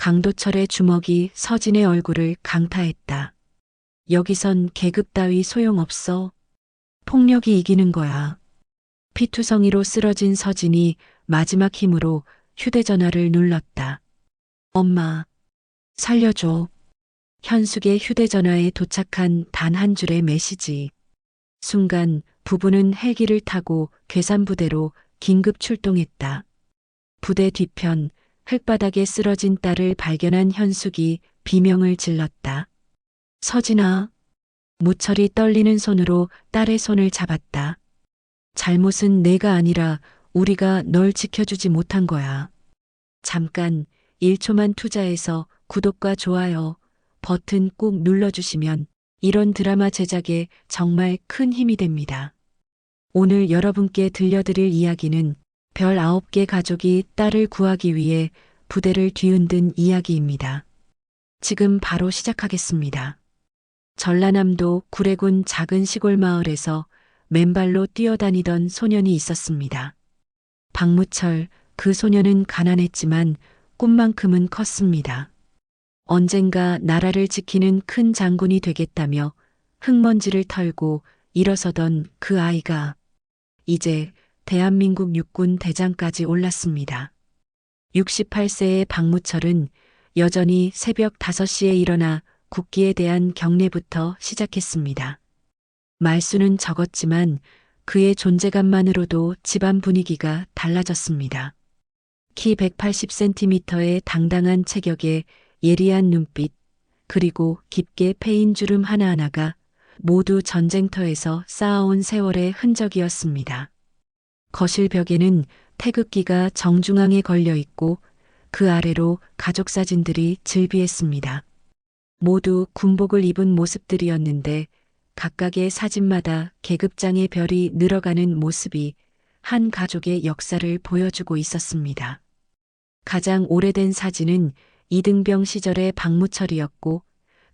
강도철의 주먹이 서진의 얼굴을 강타했다. 여기선 계급 따위 소용없어. 폭력이 이기는 거야. 피투성이로 쓰러진 서진이 마지막 힘으로 휴대전화를 눌렀다. 엄마, 살려줘. 현숙의 휴대전화에 도착한 단 한 줄의 메시지. 순간 부부는 헬기를 타고 괴산부대로 긴급 출동했다. 부대 뒤편 흙바닥에 쓰러진 딸을 발견한 현숙이 비명을 질렀다. 서진아. 무철이 떨리는 손으로 딸의 손을 잡았다. 잘못은 내가 아니라 우리가 널 지켜주지 못한 거야. 잠깐 1초만 투자해서 구독과 좋아요 버튼 꾹 눌러주시면 이런 드라마 제작에 정말 큰 힘이 됩니다. 오늘 여러분께 들려드릴 이야기는 별 9개 가족이 딸을 구하기 위해 부대를 뒤흔든 이야기입니다. 지금 바로 시작하겠습니다. 전라남도 구례군 작은 시골 마을에서 맨발로 뛰어다니던 소년이 있었습니다. 박무철, 그 소년은 가난했지만 꿈만큼은 컸습니다. 언젠가 나라를 지키는 큰 장군이 되겠다며 흙먼지를 털고 일어서던 그 아이가 이제 대한민국 육군 대장까지 올랐습니다. 68세의 박무철은 여전히 새벽 5시에 일어나 국기에 대한 경례부터 시작했습니다. 말수는 적었지만 그의 존재감만으로도 집안 분위기가 달라졌습니다. 키 180cm의 당당한 체격에 예리한 눈빛, 그리고 깊게 패인 주름 하나하나가 모두 전쟁터에서 쌓아온 세월의 흔적이었습니다. 거실 벽에는 태극기가 정중앙에 걸려 있고 그 아래로 가족 사진들이 즐비했습니다. 모두 군복을 입은 모습들이었는데 각각의 사진마다 계급장의 별이 늘어가는 모습이 한 가족의 역사를 보여주고 있었습니다. 가장 오래된 사진은 이등병 시절의 박무철이었고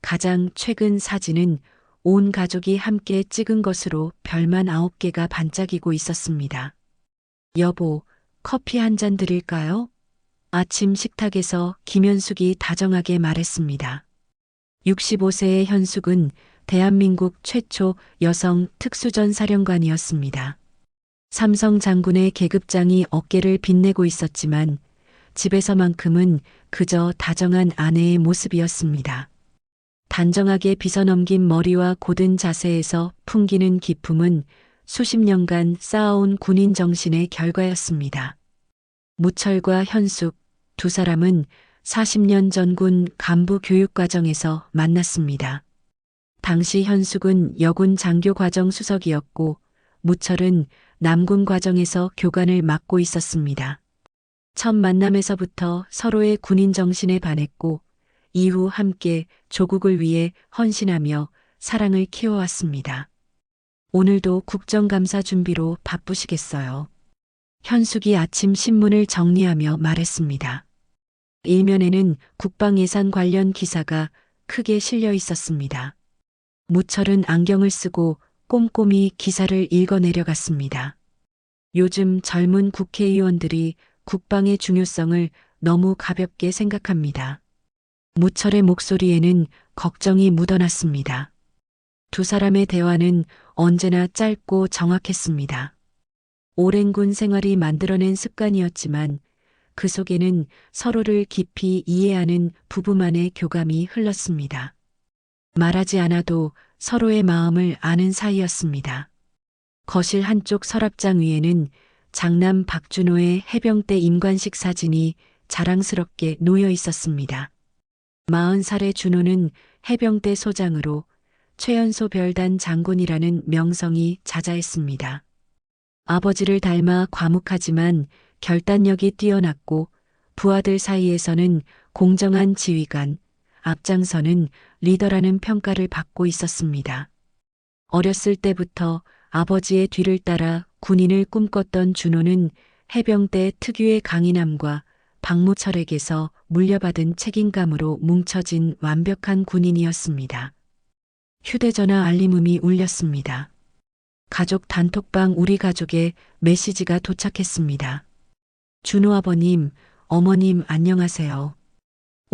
가장 최근 사진은 온 가족이 함께 찍은 것으로 별만 9개가 반짝이고 있었습니다. 여보, 커피 한 잔 드릴까요? 아침 식탁에서 김현숙이 다정하게 말했습니다. 65세의 현숙은 대한민국 최초 여성 특수전 사령관이었습니다. 삼성 장군의 계급장이 어깨를 빛내고 있었지만 집에서만큼은 그저 다정한 아내의 모습이었습니다. 단정하게 빗어넘긴 머리와 고든 자세에서 풍기는 기품은 수십 년간 쌓아온 군인 정신의 결과였습니다. 무철과 현숙 두 사람은 40년 전군 간부 교육 과정에서 만났습니다. 당시 현숙은 여군 장교 과정 수석이었고 무철은 남군 과정에서 교관을 맡고 있었습니다. 첫 만남에서부터 서로의 군인 정신에 반했고 이후 함께 조국을 위해 헌신하며 사랑을 키워왔습니다. 오늘도 국정감사 준비로 바쁘시겠어요. 현숙이 아침 신문을 정리하며 말했습니다. 일면에는 국방예산 관련 기사가 크게 실려 있었습니다. 무철은 안경을 쓰고 꼼꼼히 기사를 읽어 내려갔습니다. 요즘 젊은 국회의원들이 국방의 중요성을 너무 가볍게 생각합니다. 무철의 목소리에는 걱정이 묻어났습니다. 두 사람의 대화는 언제나 짧고 정확했습니다. 오랜 군 생활이 만들어낸 습관이었지만 그 속에는 서로를 깊이 이해하는 부부만의 교감이 흘렀습니다. 말하지 않아도 서로의 마음을 아는 사이였습니다. 거실 한쪽 서랍장 위에는 장남 박준호의 해병대 임관식 사진이 자랑스럽게 놓여 있었습니다. 40살의 준호는 해병대 소장으로 최연소 별단 장군이라는 명성이 자자했습니다. 아버지를 닮아 과묵하지만 결단력이 뛰어났고 부하들 사이에서는 공정한 지휘관, 앞장서는 리더라는 평가를 받고 있었습니다. 어렸을 때부터 아버지의 뒤를 따라 군인을 꿈꿨던 준호는 해병대 특유의 강인함과 박무철에게서 물려받은 책임감으로 뭉쳐진 완벽한 군인이었습니다. 휴대전화 알림음이 울렸습니다. 가족 단톡방 우리 가족에 메시지가 도착했습니다. 준호 아버님, 어머님 안녕하세요.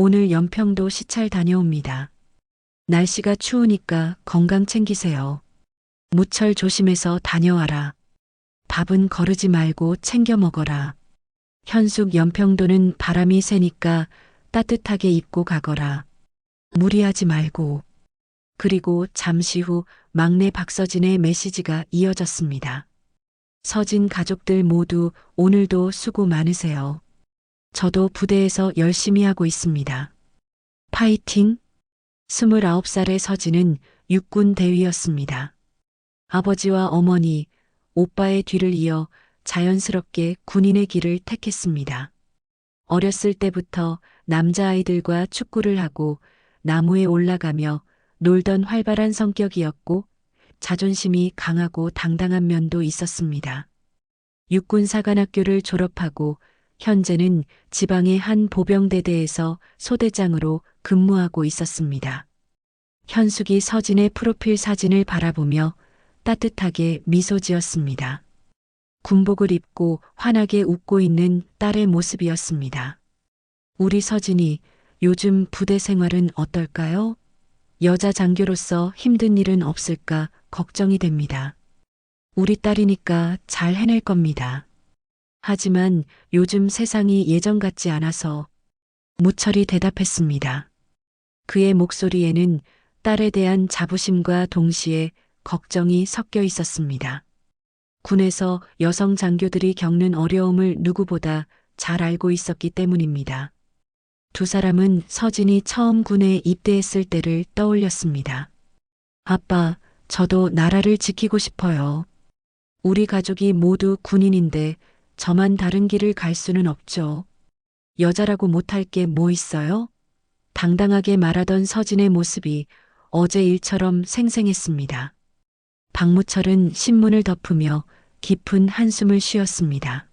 오늘 연평도 시찰 다녀옵니다. 날씨가 추우니까 건강 챙기세요. 무철 조심해서 다녀와라. 밥은 거르지 말고 챙겨 먹어라. 현숙 연평도는 바람이 세니까 따뜻하게 입고 가거라. 무리하지 말고. 그리고 잠시 후 막내 박서진의 메시지가 이어졌습니다. 서진 가족들 모두 오늘도 수고 많으세요. 저도 부대에서 열심히 하고 있습니다. 파이팅! 29살의 서진은 육군 대위였습니다. 아버지와 어머니, 오빠의 뒤를 이어 자연스럽게 군인의 길을 택했습니다. 어렸을 때부터 남자아이들과 축구를 하고 나무에 올라가며 놀던 활발한 성격이었고 자존심이 강하고 당당한 면도 있었습니다. 육군사관학교를 졸업하고 현재는 지방의 한 보병대대에서 소대장으로 근무하고 있었습니다. 현숙이 서진의 프로필 사진을 바라보며 따뜻하게 미소 지었습니다. 군복을 입고 환하게 웃고 있는 딸의 모습이었습니다. 우리 서진이 요즘 부대 생활은 어떨까요? 여자 장교로서 힘든 일은 없을까 걱정이 됩니다. 우리 딸이니까 잘 해낼 겁니다. 하지만 요즘 세상이 예전 같지 않아서 무철이 대답했습니다. 그의 목소리에는 딸에 대한 자부심과 동시에 걱정이 섞여 있었습니다. 군에서 여성 장교들이 겪는 어려움을 누구보다 잘 알고 있었기 때문입니다. 두 사람은 서진이 처음 군에 입대했을 때를 떠올렸습니다. 아빠, 저도 나라를 지키고 싶어요. 우리 가족이 모두 군인인데 저만 다른 길을 갈 수는 없죠. 여자라고 못할 게 뭐 있어요? 당당하게 말하던 서진의 모습이 어제 일처럼 생생했습니다. 박무철은 신문을 덮으며 깊은 한숨을 쉬었습니다.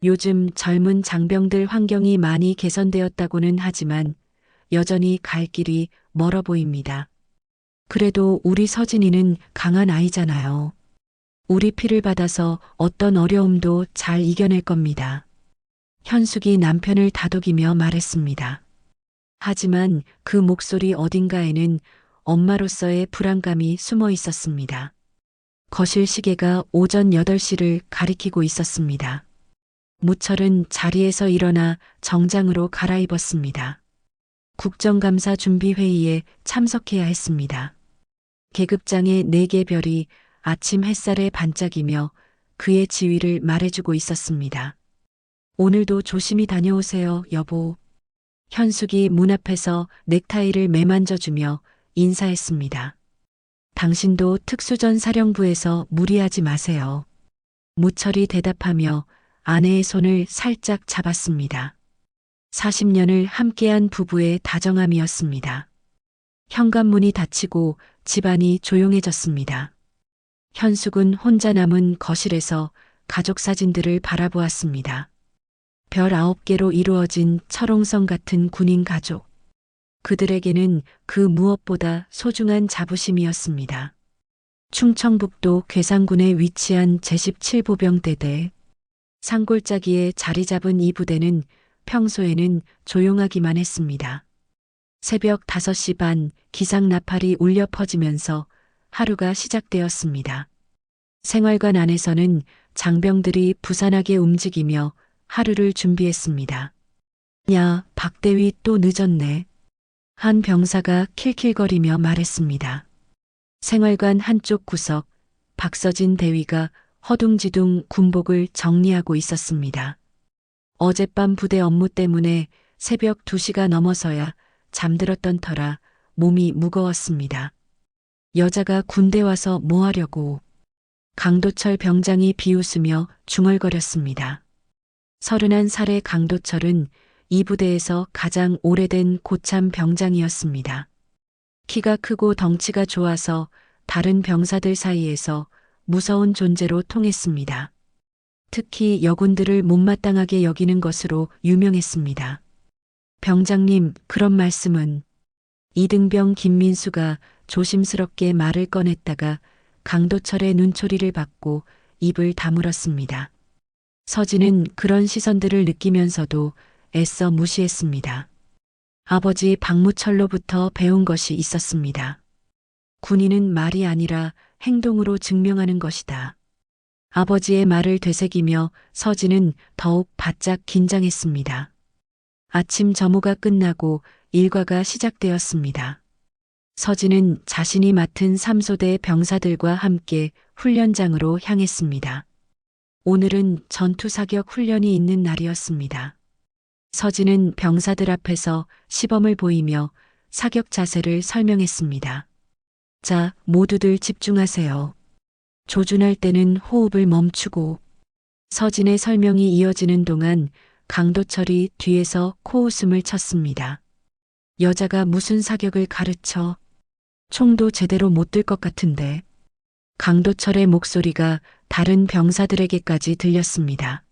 요즘 젊은 장병들 환경이 많이 개선되었다고는 하지만 여전히 갈 길이 멀어 보입니다. 그래도 우리 서진이는 강한 아이잖아요. 우리 피를 받아서 어떤 어려움도 잘 이겨낼 겁니다. 현숙이 남편을 다독이며 말했습니다. 하지만 그 목소리 어딘가에는 엄마로서의 불안감이 숨어 있었습니다. 거실 시계가 오전 8시를 가리키고 있었습니다. 무철은 자리에서 일어나 정장으로 갈아입었습니다. 국정감사 준비회의에 참석해야 했습니다. 계급장의 4개 별이 아침 햇살에 반짝이며 그의 지위를 말해주고 있었습니다. 오늘도 조심히 다녀오세요, 여보. 현숙이 문 앞에서 넥타이를 매만져주며 인사했습니다. 당신도 특수전 사령부에서 무리하지 마세요. 무철이 대답하며 아내의 손을 살짝 잡았습니다. 40년을 함께한 부부의 다정함이었습니다. 현관문이 닫히고 집안이 조용해졌습니다. 현숙은 혼자 남은 거실에서 가족 사진들을 바라보았습니다. 별 9개로 이루어진 철옹성 같은 군인 가족. 그들에게는 그 무엇보다 소중한 자부심이었습니다. 충청북도 괴산군에 위치한 제17보병대대. 산골짜기에 자리 잡은 이 부대는 평소에는 조용하기만 했습니다. 새벽 5시 반 기상 나팔이 울려 퍼지면서 하루가 시작되었습니다. 생활관 안에서는 장병들이 부산하게 움직이며 하루를 준비했습니다. 야, 박대위 또 늦었네. 한 병사가 킬킬거리며 말했습니다. 생활관 한쪽 구석, 박서진 대위가 허둥지둥 군복을 정리하고 있었습니다. 어젯밤 부대 업무 때문에 새벽 2시가 넘어서야 잠들었던 터라 몸이 무거웠습니다. 여자가 군대 와서 뭐 하려고. 강도철 병장이 비웃으며 중얼거렸습니다. 31살의 강도철은 이 부대에서 가장 오래된 고참 병장이었습니다. 키가 크고 덩치가 좋아서 다른 병사들 사이에서 무서운 존재로 통했습니다. 특히 여군들을 못마땅하게 여기는 것으로 유명했습니다. 병장님, 그런 말씀은. 이등병 김민수가 조심스럽게 말을 꺼냈다가 강도철의 눈초리를 받고 입을 다물었습니다. 서진은 그런 시선들을 느끼면서도 애써 무시했습니다. 아버지 박무철로부터 배운 것이 있었습니다. 군인은 말이 아니라 행동으로 증명하는 것이다. 아버지의 말을 되새기며 서진은 더욱 바짝 긴장했습니다. 아침 점호가 끝나고 일과가 시작되었습니다. 서진은 자신이 맡은 3소대 병사들과 함께 훈련장으로 향했습니다. 오늘은 전투 사격 훈련이 있는 날이었습니다. 서진은 병사들 앞에서 시범을 보이며 사격 자세를 설명했습니다. 자, 모두들 집중하세요. 조준할 때는 호흡을 멈추고. 서진의 설명이 이어지는 동안 강도철이 뒤에서 코웃음을 쳤습니다. 여자가 무슨 사격을 가르쳐? 총도 제대로 못 들 것 같은데. 강도철의 목소리가 다른 병사들에게까지 들렸습니다.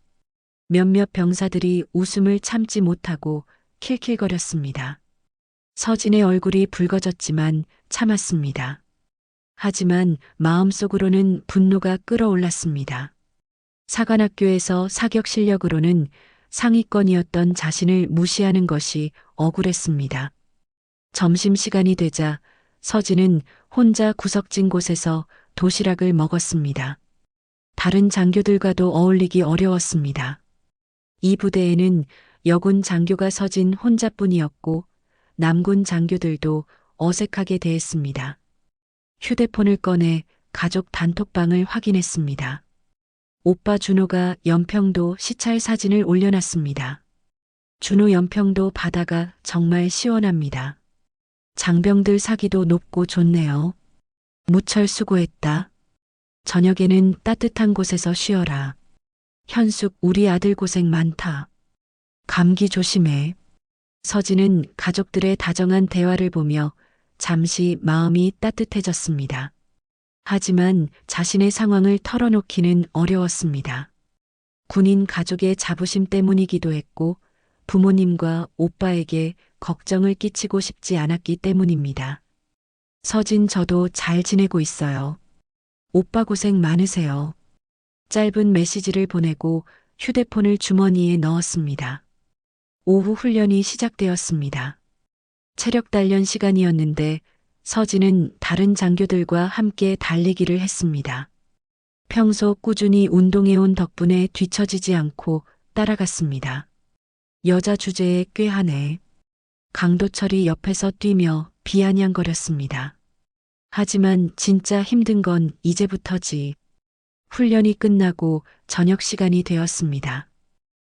몇몇 병사들이 웃음을 참지 못하고 킬킬거렸습니다. 서진의 얼굴이 붉어졌지만 참았습니다. 하지만 마음속으로는 분노가 끓어올랐습니다. 사관학교에서 사격 실력으로는 상위권이었던 자신을 무시하는 것이 억울했습니다. 점심시간이 되자 서진은 혼자 구석진 곳에서 도시락을 먹었습니다. 다른 장교들과도 어울리기 어려웠습니다. 이 부대에는 여군 장교가 서진 혼자뿐이었고 남군 장교들도 어색하게 대했습니다. 휴대폰을 꺼내 가족 단톡방을 확인했습니다. 오빠 준호가 연평도 시찰 사진을 올려놨습니다. 준호 연평도 바다가 정말 시원합니다. 장병들 사기도 높고 좋네요. 무철 수고했다. 저녁에는 따뜻한 곳에서 쉬어라. 현숙 우리 아들 고생 많다. 감기 조심해. 서진은 가족들의 다정한 대화를 보며 잠시 마음이 따뜻해졌습니다. 하지만 자신의 상황을 털어놓기는 어려웠습니다. 군인 가족의 자부심 때문이기도 했고 부모님과 오빠에게 걱정을 끼치고 싶지 않았기 때문입니다. 서진 저도 잘 지내고 있어요. 오빠 고생 많으세요. 짧은 메시지를 보내고 휴대폰을 주머니에 넣었습니다. 오후 훈련이 시작되었습니다. 체력 단련 시간이었는데 서진은 다른 장교들과 함께 달리기를 했습니다. 평소 꾸준히 운동해온 덕분에 뒤처지지 않고 따라갔습니다. 여자 주제에 꾀하네. 강도철이 옆에서 뛰며 비아냥거렸습니다. 하지만 진짜 힘든 건 이제부터지. 훈련이 끝나고 저녁 시간이 되었습니다.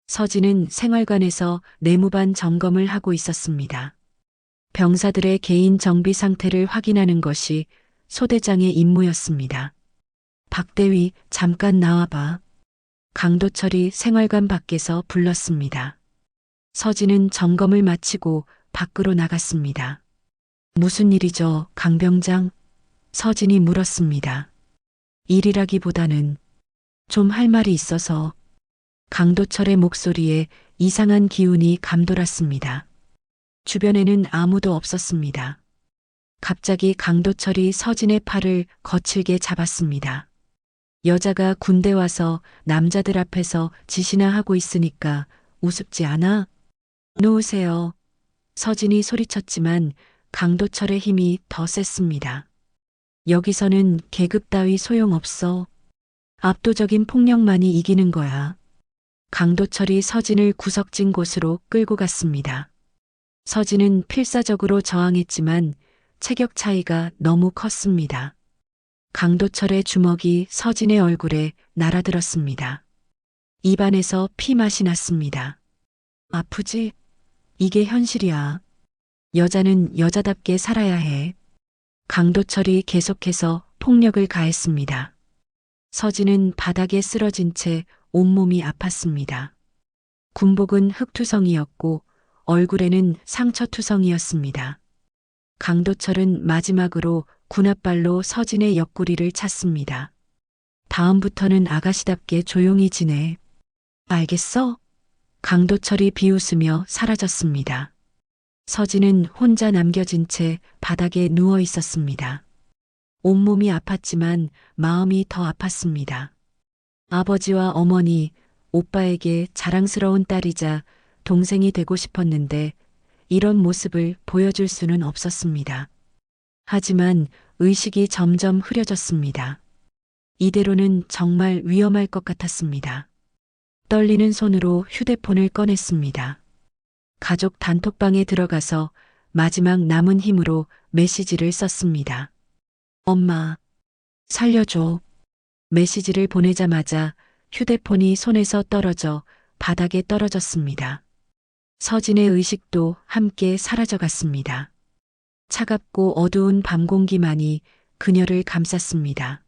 서진은 생활관에서 내무반 점검을 하고 있었습니다. 병사들의 개인 정비 상태를 확인하는 것이 소대장의 임무였습니다. 박대위 잠깐 나와봐. 강도철이 생활관 밖에서 불렀습니다. 서진은 점검을 마치고 밖으로 나갔습니다. 무슨 일이죠, 강병장? 서진이 물었습니다. 일이라기보다는 좀 할 말이 있어서. 강도철의 목소리에 이상한 기운이 감돌았습니다. 주변에는 아무도 없었습니다. 갑자기 강도철이 서진의 팔을 거칠게 잡았습니다. 여자가 군대 와서 남자들 앞에서 지시나 하고 있으니까 우습지 않아? 놓으세요. 서진이 소리쳤지만 강도철의 힘이 더 셌습니다. 여기서는 계급 따위 소용없어. 압도적인 폭력만이 이기는 거야. 강도철이 서진을 구석진 곳으로 끌고 갔습니다. 서진은 필사적으로 저항했지만 체격 차이가 너무 컸습니다. 강도철의 주먹이 서진의 얼굴에 날아들었습니다. 입안에서 피맛이 났습니다. 아프지? 이게 현실이야. 여자는 여자답게 살아야 해. 강도철이 계속해서 폭력을 가했습니다. 서진은 바닥에 쓰러진 채 온몸이 아팠습니다. 군복은 흙투성이었고 얼굴에는 상처투성이었습니다. 강도철은 마지막으로 군홧발로 서진의 옆구리를 찼습니다. 다음부터는 아가씨답게 조용히 지내. 알겠어? 강도철이 비웃으며 사라졌습니다. 서진은 혼자 남겨진 채 바닥에 누워 있었습니다. 온몸이 아팠지만 마음이 더 아팠습니다. 아버지와 어머니, 오빠에게 자랑스러운 딸이자 동생이 되고 싶었는데 이런 모습을 보여줄 수는 없었습니다. 하지만 의식이 점점 흐려졌습니다. 이대로는 정말 위험할 것 같았습니다. 떨리는 손으로 휴대폰을 꺼냈습니다. 가족 단톡방에 들어가서 마지막 남은 힘으로 메시지를 썼습니다. 엄마, 살려줘. 메시지를 보내자마자 휴대폰이 손에서 떨어져 바닥에 떨어졌습니다. 서진의 의식도 함께 사라져갔습니다. 차갑고 어두운 밤 공기만이 그녀를 감쌌습니다.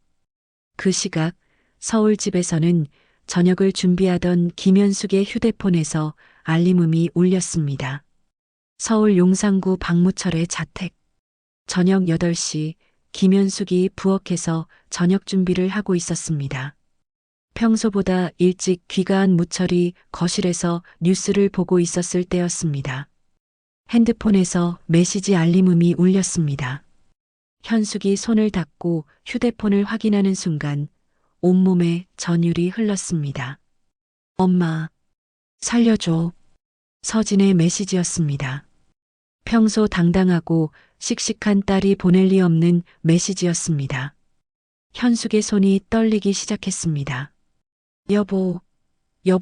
그 시각 서울 집에서는 저녁을 준비하던 김현숙의 휴대폰에서 알림음이 울렸습니다. 서울 용산구 박무철의 자택. 저녁 8시 김현숙이 부엌에서 저녁 준비를 하고 있었습니다. 평소보다 일찍 귀가한 무철이 거실에서 뉴스를 보고 있었을 때였습니다. 핸드폰에서 메시지 알림음이 울렸습니다. 현숙이 손을 닦고 휴대폰을 확인하는 순간 온몸에 전율이 흘렀습니다. 엄마, 살려줘. 서진의 메시지였습니다. 평소 당당하고 씩씩한 딸이 보낼 리 없는 메시지였습니다. 현숙의 손이 떨리기 시작했습니다. 여보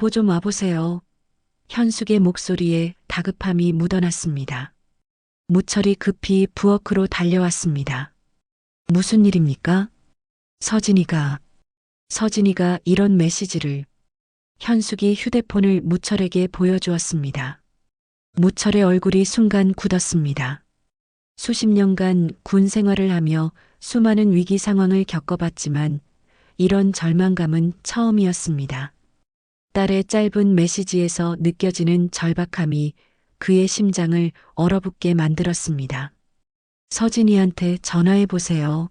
좀 와보세요. 현숙의 목소리에 다급함이 묻어났습니다. 무철이 급히 부엌으로 달려왔습니다. 무슨 일입니까? 서진이가 이런 메시지를. 현숙이 휴대폰을 무철에게 보여주었습니다. 무철의 얼굴이 순간 굳었습니다. 수십 년간 군 생활을 하며 수많은 위기 상황을 겪어봤지만 이런 절망감은 처음이었습니다. 딸의 짧은 메시지에서 느껴지는 절박함이 그의 심장을 얼어붙게 만들었습니다. 서진이한테 전화해 보세요.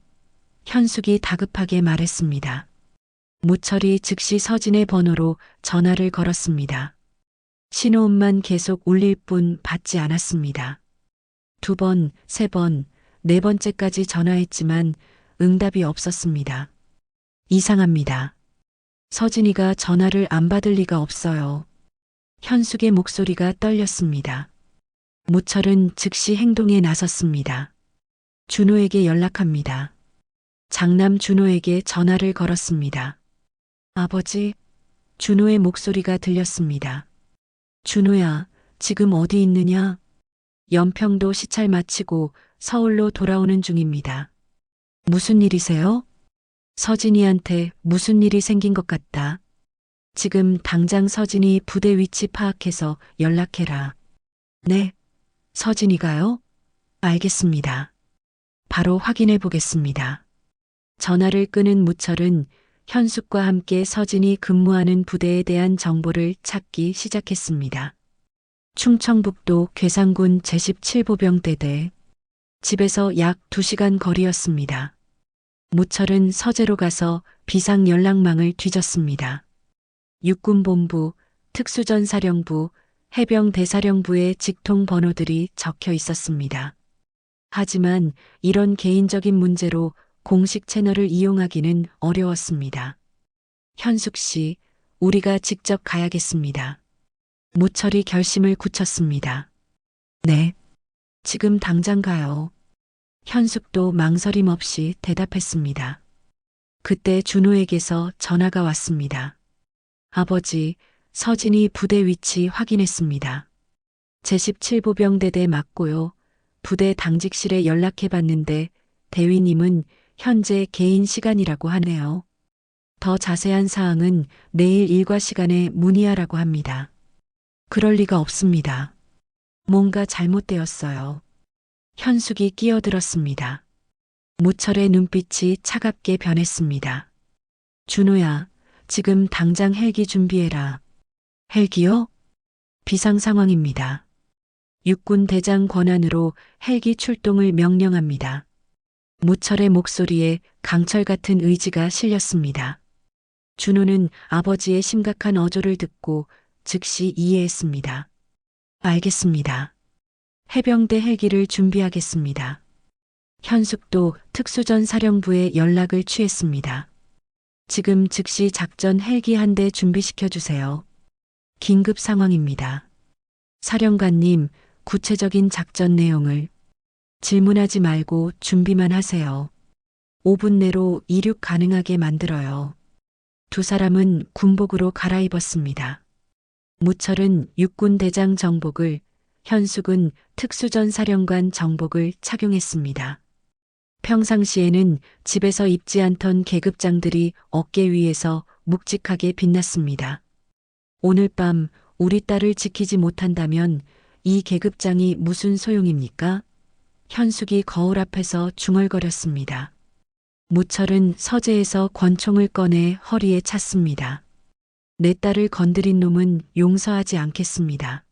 현숙이 다급하게 말했습니다. 무철이 즉시 서진의 번호로 전화를 걸었습니다. 신호음만 계속 울릴 뿐 받지 않았습니다. 2번, 3번, 4번째까지 전화했지만 응답이 없었습니다. 이상합니다. 서진이가 전화를 안 받을 리가 없어요. 현숙의 목소리가 떨렸습니다. 무철은 즉시 행동에 나섰습니다. 준호에게 연락합니다. 장남 준호에게 전화를 걸었습니다. 아버지, 준호의 목소리가 들렸습니다. 준호야, 지금 어디 있느냐? 연평도 시찰 마치고 서울로 돌아오는 중입니다. 무슨 일이세요? 서진이한테 무슨 일이 생긴 것 같다. 지금 당장 서진이 부대 위치 파악해서 연락해라. 네, 서진이가요? 알겠습니다. 바로 확인해 보겠습니다. 전화를 끄는 무철은 현숙과 함께 서진이 근무하는 부대에 대한 정보를 찾기 시작했습니다. 충청북도 괴산군 제17보병대대. 집에서 약 2시간 거리였습니다. 무철은 서재로 가서 비상 연락망을 뒤졌습니다. 육군본부, 특수전사령부, 해병대사령부의 직통 번호들이 적혀 있었습니다. 하지만 이런 개인적인 문제로 공식 채널을 이용하기는 어려웠습니다. 현숙 씨, 우리가 직접 가야겠습니다. 무철이 결심을 굳혔습니다. 네, 지금 당장 가요. 현숙도 망설임 없이 대답했습니다. 그때 준호에게서 전화가 왔습니다. 아버지, 서진이 부대 위치 확인했습니다. 제17보병대대 맞고요. 부대 당직실에 연락해봤는데 대위님은 현재 개인 시간이라고 하네요. 더 자세한 사항은 내일 일과 시간에 문의하라고 합니다. 그럴 리가 없습니다. 뭔가 잘못되었어요. 현숙이 끼어들었습니다. 무철의 눈빛이 차갑게 변했습니다. 준호야, 지금 당장 헬기 준비해라. 헬기요? 비상 상황입니다. 육군 대장 권한으로 헬기 출동을 명령합니다. 무철의 목소리에 강철 같은 의지가 실렸습니다. 준호는 아버지의 심각한 어조를 듣고 즉시 이해했습니다. 알겠습니다. 해병대 헬기를 준비하겠습니다. 현숙도 특수전사령부에 연락을 취했습니다. 지금 즉시 작전 헬기 한 대 준비시켜 주세요. 긴급 상황입니다. 사령관님, 구체적인 작전 내용을. 질문하지 말고 준비만 하세요. 5분 내로 이륙 가능하게 만들어요. 두 사람은 군복으로 갈아입었습니다. 무철은 육군 대장 정복을, 현숙은 특수전 사령관 정복을 착용했습니다. 평상시에는 집에서 입지 않던 계급장들이 어깨 위에서 묵직하게 빛났습니다. 오늘 밤 우리 딸을 지키지 못한다면 이 계급장이 무슨 소용입니까? 현숙이 거울 앞에서 중얼거렸습니다. 무철은 서재에서 권총을 꺼내 허리에 찼습니다. 내 딸을 건드린 놈은 용서하지 않겠습니다.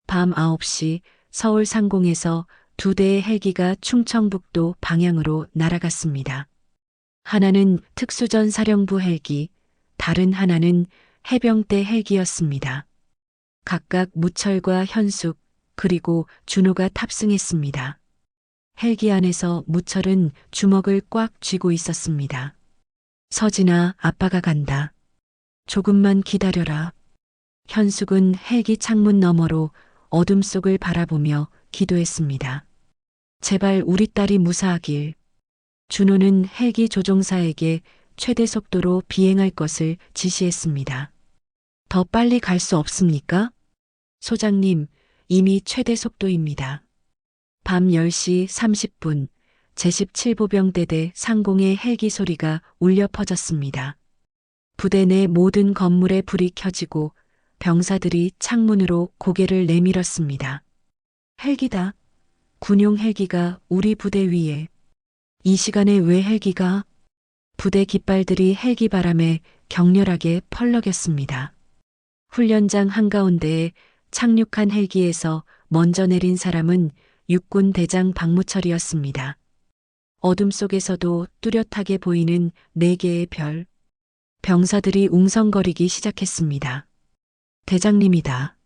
밤 9시 서울 상공에서 2대의 헬기가 충청북도 방향으로 날아갔습니다. 하나는 특수전 사령부 헬기, 다른 하나는 해병대 헬기였습니다. 각각 무철과 현숙, 그리고 준호가 탑승했습니다. 헬기 안에서 무철은 주먹을 꽉 쥐고 있었습니다. 서진아, 아빠가 간다. 조금만 기다려라. 현숙은 헬기 창문 너머로 어둠 속을 바라보며 기도했습니다. 제발 우리 딸이 무사하길. 준호는 헬기 조종사에게 최대 속도로 비행할 것을 지시했습니다. 더 빨리 갈 수 없습니까? 소장님, 이미 최대 속도입니다. 밤 10시 30분, 제17보병대대 상공의 헬기 소리가 울려 퍼졌습니다. 부대 내 모든 건물에 불이 켜지고 병사들이 창문으로 고개를 내밀었습니다. 헬기다. 군용 헬기가 우리 부대 위에. 이 시간에 왜 헬기가? 부대 깃발들이 헬기 바람에 격렬하게 펄럭였습니다. 훈련장 한가운데에 착륙한 헬기에서 먼저 내린 사람은 육군 대장 박무철이었습니다. 어둠 속에서도 뚜렷하게 보이는 4개의 별. 병사들이 웅성거리기 시작했습니다. 대장님이다.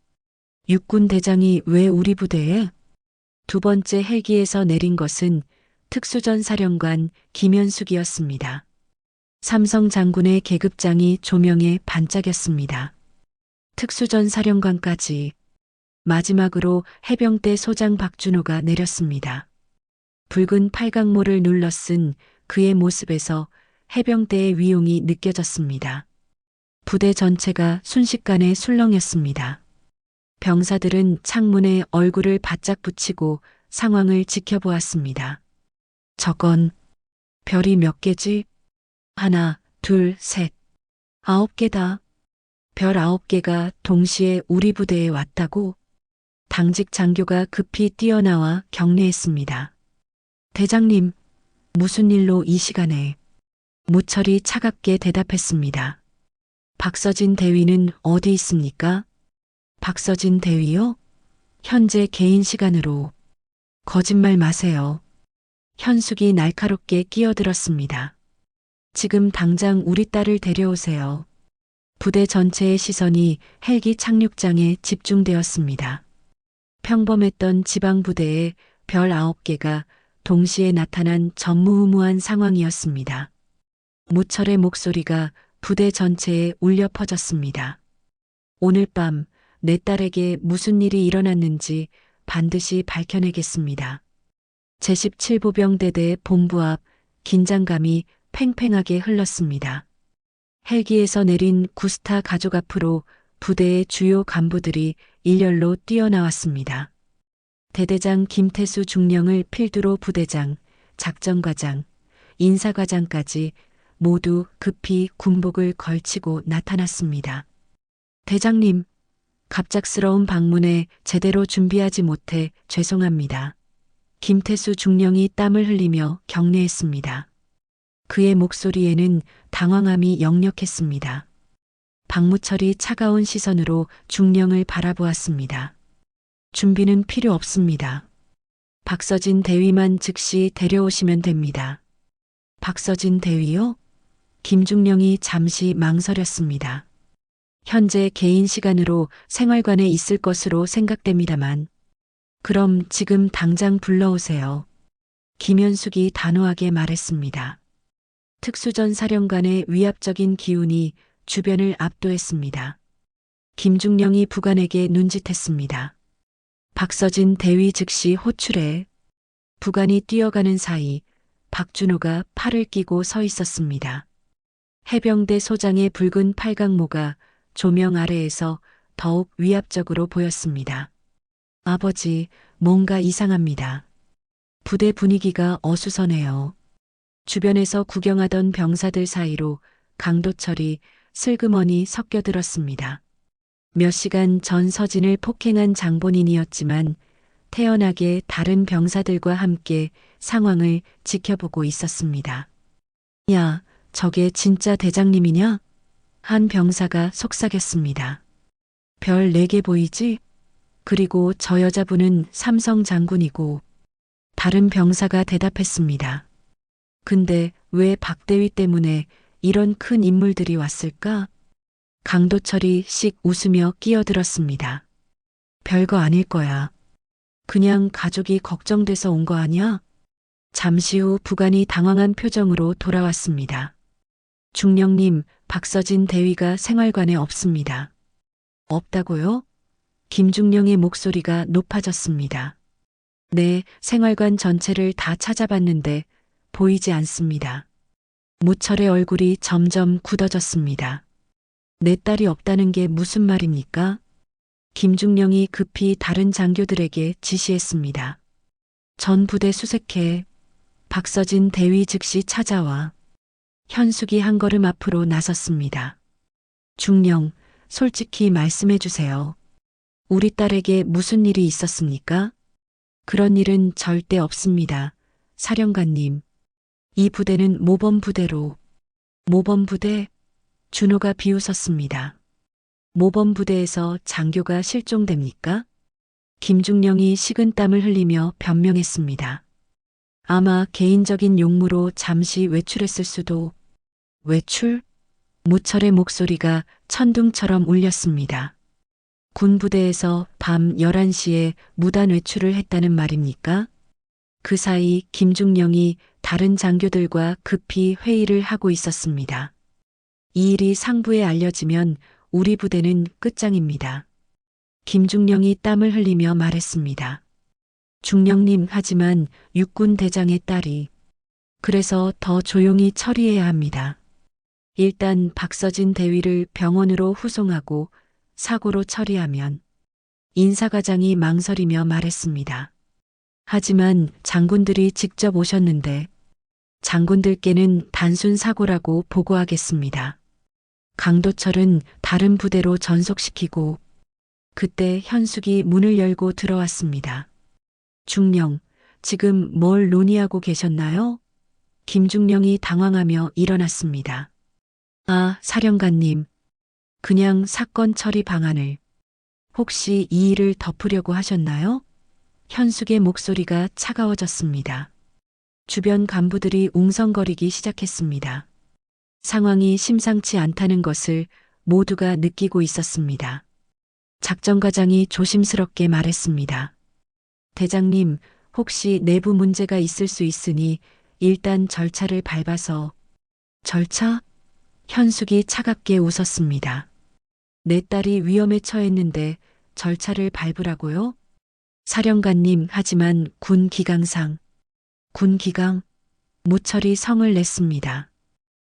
육군 대장이 왜 우리 부대에? 두 번째 헬기에서 내린 것은 특수전 사령관 김현숙이었습니다. 삼성 장군의 계급장이 조명에 반짝였습니다. 특수전 사령관까지. 마지막으로 해병대 소장 박준호가 내렸습니다. 붉은 팔각모를 눌러 쓴 그의 모습에서 해병대의 위용이 느껴졌습니다. 부대 전체가 순식간에 술렁였습니다. 병사들은 창문에 얼굴을 바짝 붙이고 상황을 지켜보았습니다. 저건 별이 몇 개지? 하나, 둘, 셋, 9개다. 별 9개가 동시에 우리 부대에 왔다고? 당직 장교가 급히 뛰어나와 격려했습니다. 대장님, 무슨 일로 이 시간에? 무철이 차갑게 대답했습니다. 박서진 대위는 어디 있습니까? 박서진 대위요? 현재 개인 시간으로. 거짓말 마세요. 현숙이 날카롭게 끼어들었습니다. 지금 당장 우리 딸을 데려오세요. 부대 전체의 시선이 헬기 착륙장에 집중되었습니다. 평범했던 지방부대에 별 9개가 동시에 나타난 전무후무한 상황이었습니다. 무철의 목소리가 부대 전체에 울려 퍼졌습니다. 오늘 밤 내 딸에게 무슨 일이 일어났는지 반드시 밝혀내겠습니다. 제17보병대대 본부 앞 긴장감이 팽팽하게 흘렀습니다. 헬기에서 내린 구스타 가족 앞으로 부대의 주요 간부들이 일렬로 뛰어나왔습니다. 대대장 김태수 중령을 필두로 부대장, 작전과장, 인사과장까지 모두 급히 군복을 걸치고 나타났습니다. 대장님, 갑작스러운 방문에 제대로 준비하지 못해 죄송합니다. 김태수 중령이 땀을 흘리며 격려했습니다. 그의 목소리에는 당황함이 역력했습니다. 박무철이 차가운 시선으로 중령을 바라보았습니다. 준비는 필요 없습니다. 박서진 대위만 즉시 데려오시면 됩니다. 박서진 대위요? 김중령이 잠시 망설였습니다. 현재 개인 시간으로 생활관에 있을 것으로 생각됩니다만. 그럼 지금 당장 불러오세요. 김현숙이 단호하게 말했습니다. 특수전 사령관의 위압적인 기운이 주변을 압도했습니다. 김중령이 부관에게 눈짓했습니다. 박서진 대위 즉시 호출해 부관이 뛰어가는 사이 박준호가 팔을 끼고 서 있었습니다. 해병대 소장의 붉은 팔각모가 조명 아래에서 더욱 위압적으로 보였습니다. 아버지, 뭔가 이상합니다. 부대 분위기가 어수선해요. 주변에서 구경하던 병사들 사이로 강도철이 슬그머니 섞여들었습니다. 몇 시간 전 서진을 폭행한 장본인이었지만 태연하게 다른 병사들과 함께 상황을 지켜보고 있었습니다. 야, 저게 진짜 대장님이냐? 한 병사가 속삭였습니다. 별 4개 보이지? 그리고 저 여자분은 삼성 장군이고 다른 병사가 대답했습니다. 근데 왜 박대위 때문에 이런 큰 인물들이 왔을까? 강도철이 씩 웃으며 끼어들었습니다. 별거 아닐 거야. 그냥 가족이 걱정돼서 온 거 아니야? 잠시 후 부관이 당황한 표정으로 돌아왔습니다. 중령님, 박서진 대위가 생활관에 없습니다. 없다고요? 김중령의 목소리가 높아졌습니다. 네, 생활관 전체를 다 찾아봤는데 보이지 않습니다. 무철의 얼굴이 점점 굳어졌습니다. 내 딸이 없다는 게 무슨 말입니까? 김중령이 급히 다른 장교들에게 지시했습니다. 전 부대 수색해. 박서진 대위 즉시 찾아와. 현숙이 한 걸음 앞으로 나섰습니다. 중령, 솔직히 말씀해 주세요. 우리 딸에게 무슨 일이 있었습니까? 그런 일은 절대 없습니다. 사령관님. 이 부대는 모범부대로. 모범부대? 준호가 비웃었습니다. 모범부대에서 장교가 실종됩니까? 김중령이 식은땀을 흘리며 변명했습니다. 아마 개인적인 용무로 잠시 외출했을 수도. 외출? 무철의 목소리가 천둥처럼 울렸습니다. 군부대에서 밤 11시에 무단 외출을 했다는 말입니까? 그 사이 김중령이 다른 장교들과 급히 회의를 하고 있었습니다. 이 일이 상부에 알려지면 우리 부대는 끝장입니다. 김중령이 땀을 흘리며 말했습니다. 중령님, 하지만 육군 대장의 딸이. 그래서 더 조용히 처리해야 합니다. 일단 박서진 대위를 병원으로 후송하고 사고로 처리하면. 인사과장이 망설이며 말했습니다. 하지만 장군들이 직접 오셨는데 장군들께는 단순 사고라고 보고하겠습니다. 강도철은 다른 부대로 전속시키고. 그때 현숙이 문을 열고 들어왔습니다. 중령, 지금 뭘 논의하고 계셨나요? 김중령이 당황하며 일어났습니다. 아, 사령관님. 그냥 사건 처리 방안을. 혹시 이 일을 덮으려고 하셨나요? 현숙의 목소리가 차가워졌습니다. 주변 간부들이 웅성거리기 시작했습니다. 상황이 심상치 않다는 것을 모두가 느끼고 있었습니다. 작전과장이 조심스럽게 말했습니다. 대장님, 혹시 내부 문제가 있을 수 있으니 일단 절차를 밟아서. 절차? 현숙이 차갑게 웃었습니다. 내 딸이 위험에 처했는데 절차를 밟으라고요? 사령관님, 하지만 군 기강상. 군 기강? 무철이 성을 냈습니다.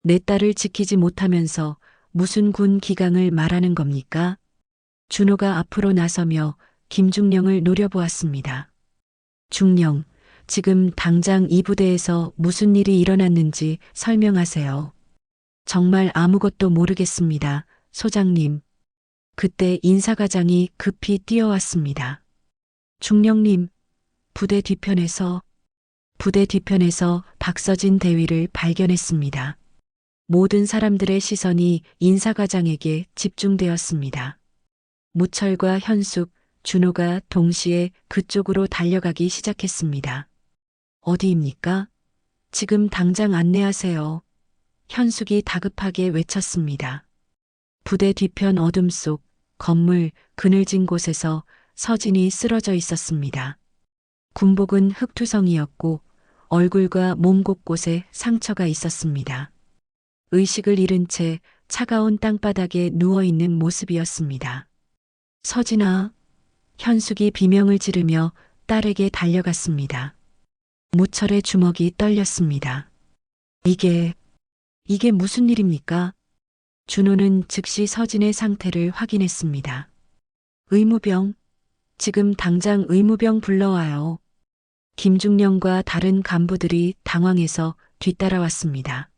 내 딸을 지키지 못하면서 무슨 군 기강을 말하는 겁니까? 준호가 앞으로 나서며 김중령을 노려보았습니다. 중령, 지금 당장 이 부대에서 무슨 일이 일어났는지 설명하세요. 정말 아무것도 모르겠습니다, 소장님. 그때 인사과장이 급히 뛰어왔습니다. 중령님, 부대 뒤편에서 박서진 대위를 발견했습니다. 모든 사람들의 시선이 인사과장에게 집중되었습니다. 무철과 현숙, 준호가 동시에 그쪽으로 달려가기 시작했습니다. 어디입니까? 지금 당장 안내하세요. 현숙이 다급하게 외쳤습니다. 부대 뒤편 어둠 속 건물 그늘진 곳에서 서진이 쓰러져 있었습니다. 군복은 흙투성이었고 얼굴과 몸 곳곳에 상처가 있었습니다. 의식을 잃은 채 차가운 땅바닥에 누워있는 모습이었습니다. 서진아, 현숙이 비명을 지르며 딸에게 달려갔습니다. 무철의 주먹이 떨렸습니다. 이게 무슨 일입니까? 준호는 즉시 서진의 상태를 확인했습니다. 의무병, 지금 당장 의무병 불러와요. 김중령과 다른 간부들이 당황해서 뒤따라왔습니다.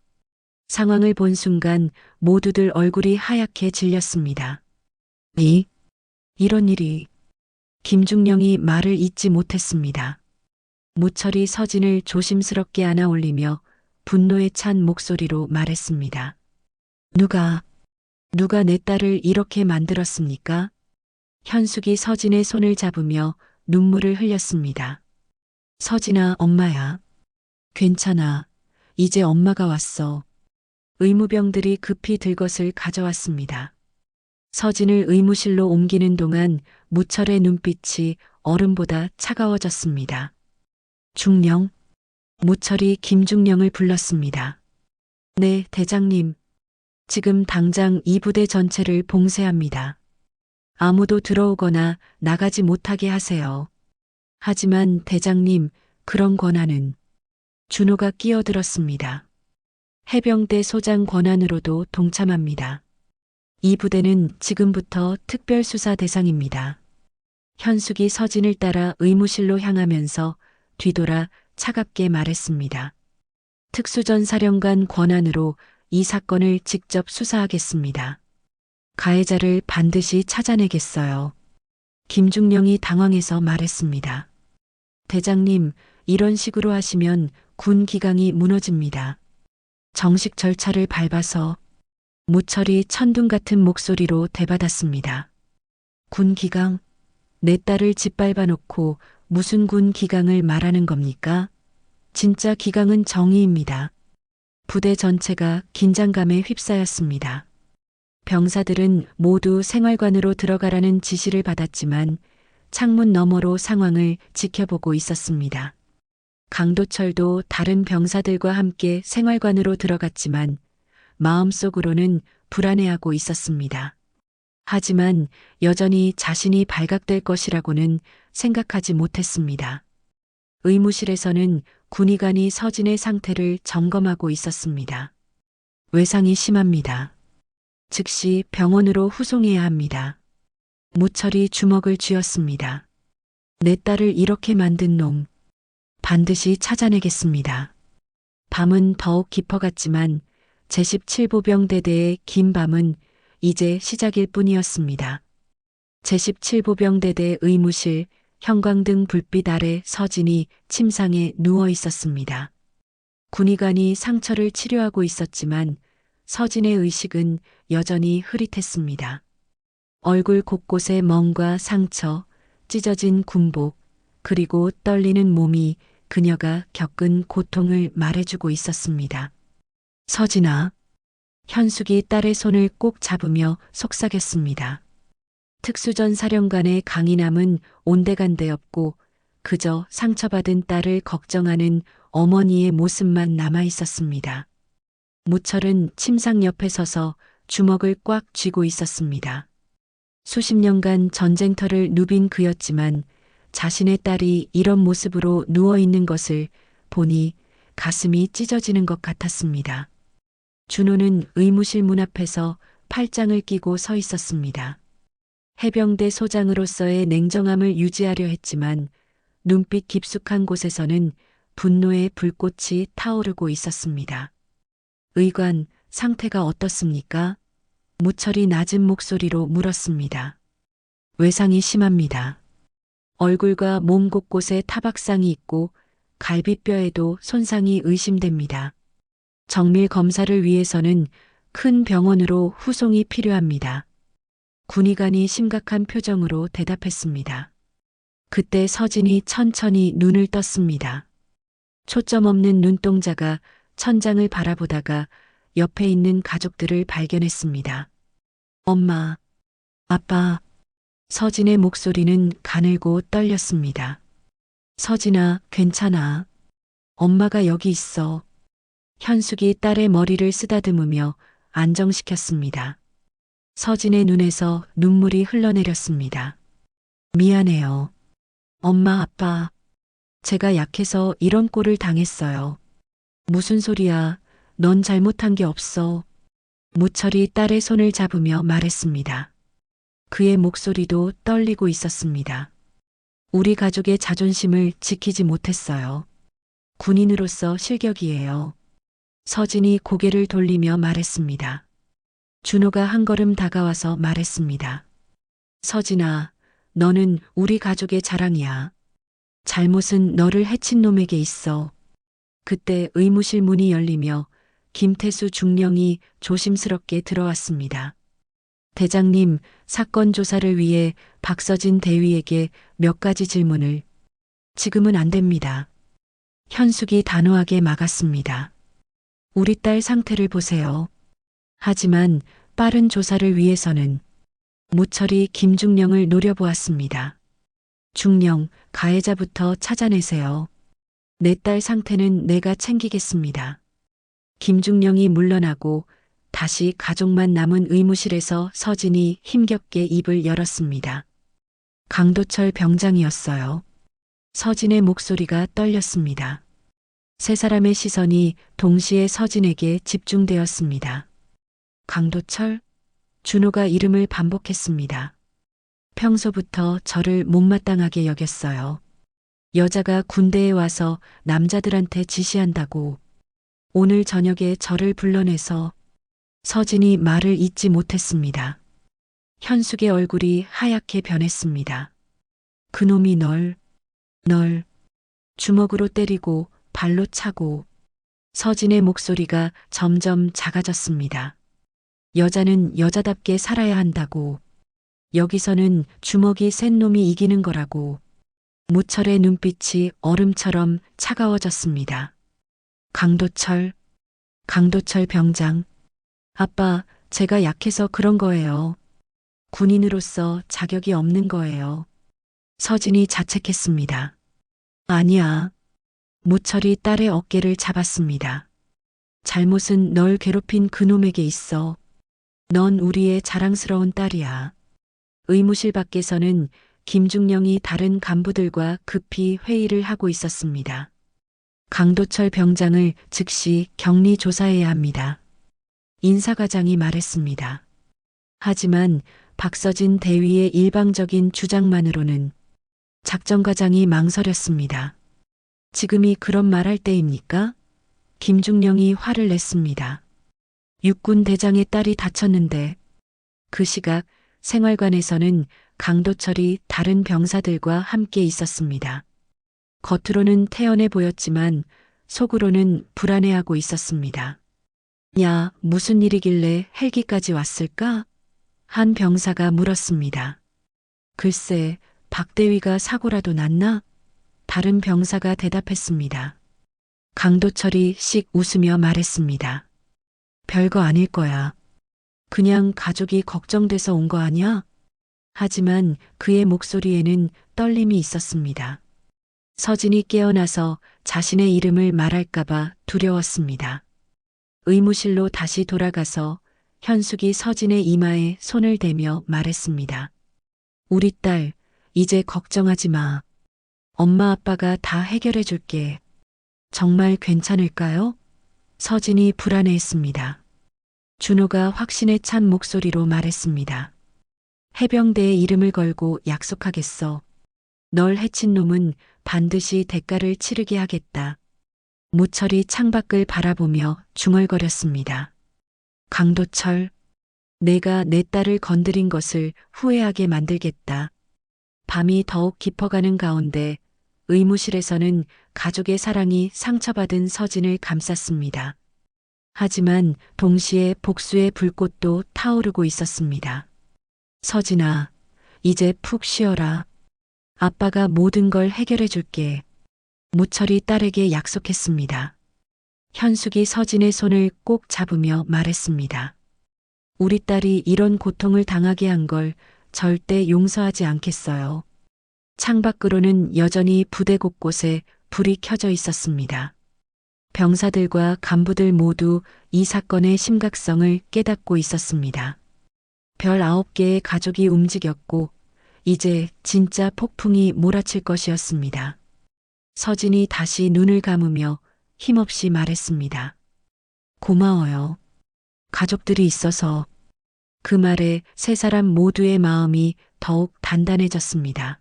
상황을 본 순간 모두들 얼굴이 하얗게 질렸습니다. 이런 일이. 김중령이 말을 잇지 못했습니다. 무철이 서진을 조심스럽게 안아 올리며 분노에 찬 목소리로 말했습니다. 누가 내 딸을 이렇게 만들었습니까? 현숙이 서진의 손을 잡으며 눈물을 흘렸습니다. 서진아, 엄마야. 괜찮아. 이제 엄마가 왔어. 의무병들이 급히 들것을 가져왔습니다. 서진을 의무실로 옮기는 동안 무철의 눈빛이 얼음보다 차가워졌습니다. 중령. 무철이 김중령을 불렀습니다. 네, 대장님. 지금 당장 이 부대 전체를 봉쇄합니다. 아무도 들어오거나 나가지 못하게 하세요. 하지만 대장님, 그런 권한은. 준호가 끼어들었습니다. 해병대 소장 권한으로도 동참합니다. 이 부대는 지금부터 특별수사 대상입니다. 현숙이 서진을 따라 의무실로 향하면서 뒤돌아 차갑게 말했습니다. 특수전사령관 권한으로 이 사건을 직접 수사하겠습니다. 가해자를 반드시 찾아내겠어요. 김중령이 당황해서 말했습니다. 대장님, 이런 식으로 하시면 군 기강이 무너집니다. 정식 절차를 밟아서. 무철이 천둥 같은 목소리로 대받았습니다. 군 기강? 내 딸을 짓밟아 놓고 무슨 군 기강을 말하는 겁니까? 진짜 기강은 정의입니다. 부대 전체가 긴장감에 휩싸였습니다. 병사들은 모두 생활관으로 들어가라는 지시를 받았지만 창문 너머로 상황을 지켜보고 있었습니다. 강도철도 다른 병사들과 함께 생활관으로 들어갔지만 마음속으로는 불안해하고 있었습니다. 하지만 여전히 자신이 발각될 것이라고는 생각하지 못했습니다. 의무실에서는 군의관이 서진의 상태를 점검하고 있었습니다. 외상이 심합니다. 즉시 병원으로 후송해야 합니다. 무철이 주먹을 쥐었습니다. 내 딸을 이렇게 만든 놈, 반드시 찾아내겠습니다. 밤은 더욱 깊어갔지만 제17보병대대의 긴 밤은 이제 시작일 뿐이었습니다. 제17보병대대 의무실, 형광등 불빛 아래 서진이 침상에 누워 있었습니다. 군의관이 상처를 치료하고 있었지만 서진의 의식은 여전히 흐릿했습니다. 얼굴 곳곳에 멍과 상처, 찢어진 군복, 그리고 떨리는 몸이 그녀가 겪은 고통을 말해주고 있었습니다. 서진아. 현숙이 딸의 손을 꼭 잡으며 속삭였습니다. 특수전사령관의 강인함은 온데간데 없고 그저 상처받은 딸을 걱정하는 어머니의 모습만 남아 있었습니다. 무철은 침상 옆에 서서 주먹을 꽉 쥐고 있었습니다. 수십 년간 전쟁터를 누빈 그였지만 자신의 딸이 이런 모습으로 누워 있는 것을 보니 가슴이 찢어지는 것 같았습니다. 준호는 의무실 문 앞에서 팔짱을 끼고 서 있었습니다. 해병대 소장으로서의 냉정함을 유지하려 했지만 눈빛 깊숙한 곳에서는 분노의 불꽃이 타오르고 있었습니다. 의관, 상태가 어떻습니까? 무철이 낮은 목소리로 물었습니다. 외상이 심합니다. 얼굴과 몸 곳곳에 타박상이 있고 갈비뼈에도 손상이 의심됩니다. 정밀 검사를 위해서는 큰 병원으로 후송이 필요합니다. 군의관이 심각한 표정으로 대답했습니다. 그때 서진이 천천히 눈을 떴습니다. 초점 없는 눈동자가 천장을 바라보다가 옆에 있는 가족들을 발견했습니다. 엄마, 아빠. 서진의 목소리는 가늘고 떨렸습니다. 서진아, 괜찮아. 엄마가 여기 있어. 현숙이 딸의 머리를 쓰다듬으며 안정시켰습니다. 서진의 눈에서 눈물이 흘러내렸습니다. 미안해요. 엄마, 아빠. 제가 약해서 이런 꼴을 당했어요. 무슨 소리야. 넌 잘못한 게 없어. 무철이 딸의 손을 잡으며 말했습니다. 그의 목소리도 떨리고 있었습니다. 우리 가족의 자존심을 지키지 못했어요. 군인으로서 실격이에요. 서진이 고개를 돌리며 말했습니다. 준호가 한 걸음 다가와서 말했습니다. 서진아, 너는 우리 가족의 자랑이야. 잘못은 너를 해친 놈에게 있어. 그때 의무실 문이 열리며 김태수 중령이 조심스럽게 들어왔습니다. 대장님, 사건 조사를 위해 박서진 대위에게 몇 가지 질문을. 지금은 안 됩니다. 현숙이 단호하게 막았습니다. 우리 딸 상태를 보세요. 하지만 빠른 조사를 위해서는 무철이 김중령을 노려보았습니다. 중령, 가해자부터 찾아내세요. 내 딸 상태는 내가 챙기겠습니다. 김중령이 물러나고 다시 가족만 남은 의무실에서 서진이 힘겹게 입을 열었습니다. 강도철 병장이었어요. 서진의 목소리가 떨렸습니다. 세 사람의 시선이 동시에 서진에게 집중되었습니다. 강도철? 준호가 이름을 반복했습니다. 평소부터 저를 못마땅하게 여겼어요. 여자가 군대에 와서 남자들한테 지시한다고. 오늘 저녁에 저를 불러내서. 서진이 말을 잇지 못했습니다. 현숙의 얼굴이 하얗게 변했습니다. 그놈이 널 주먹으로 때리고 발로 차고. 서진의 목소리가 점점 작아졌습니다. 여자는 여자답게 살아야 한다고. 여기서는 주먹이 센 놈이 이기는 거라고. 무철의 눈빛이 얼음처럼 차가워졌습니다. 강도철 병장. 아빠, 제가 약해서 그런 거예요. 군인으로서 자격이 없는 거예요. 서진이 자책했습니다. 아니야. 무철이 딸의 어깨를 잡았습니다. 잘못은 널 괴롭힌 그놈에게 있어. 넌 우리의 자랑스러운 딸이야. 의무실 밖에서는 김중령이 다른 간부들과 급히 회의를 하고 있었습니다. 강도철 병장을 즉시 격리 조사해야 합니다. 인사과장이 말했습니다. 하지만 박서진 대위의 일방적인 주장만으로는 작전과장이 망설였습니다. 지금이 그런 말할 때입니까? 김중령이 화를 냈습니다. 육군 대장의 딸이 다쳤는데. 그 시각 생활관에서는 강도철이 다른 병사들과 함께 있었습니다. 겉으로는 태연해 보였지만 속으로는 불안해하고 있었습니다. 야, 무슨 일이길래 헬기까지 왔을까? 한 병사가 물었습니다. 글쎄, 박대위가 사고라도 났나? 다른 병사가 대답했습니다. 강도철이 씩 웃으며 말했습니다. 별거 아닐 거야. 그냥 가족이 걱정돼서 온 거 아니야? 하지만 그의 목소리에는 떨림이 있었습니다. 서진이 깨어나서 자신의 이름을 말할까봐 두려웠습니다. 의무실로 다시 돌아가서 현숙이 서진의 이마에 손을 대며 말했습니다. 우리 딸, 이제 걱정하지 마. 엄마 아빠가 다 해결해 줄게. 정말 괜찮을까요? 서진이 불안해했습니다. 준호가 확신에 찬 목소리로 말했습니다. 해병대의 이름을 걸고 약속하겠어. 널 해친 놈은 반드시 대가를 치르게 하겠다. 무철이 창밖을 바라보며 중얼거렸습니다. 강도철, 내가 내 딸을 건드린 것을 후회하게 만들겠다. 밤이 더욱 깊어가는 가운데 의무실에서는 가족의 사랑이 상처받은 서진을 감쌌습니다. 하지만 동시에 복수의 불꽃도 타오르고 있었습니다. 서진아, 이제 푹 쉬어라. 아빠가 모든 걸 해결해 줄게. 무철이 딸에게 약속했습니다. 현숙이 서진의 손을 꼭 잡으며 말했습니다. 우리 딸이 이런 고통을 당하게 한 걸 절대 용서하지 않겠어요. 창밖으로는 여전히 부대 곳곳에 불이 켜져 있었습니다. 병사들과 간부들 모두 이 사건의 심각성을 깨닫고 있었습니다. 별 9개의 가족이 움직였고 이제 진짜 폭풍이 몰아칠 것이었습니다. 서진이 다시 눈을 감으며 힘없이 말했습니다. 고마워요. 가족들이 있어서. 그 말에 세 사람 모두의 마음이 더욱 단단해졌습니다.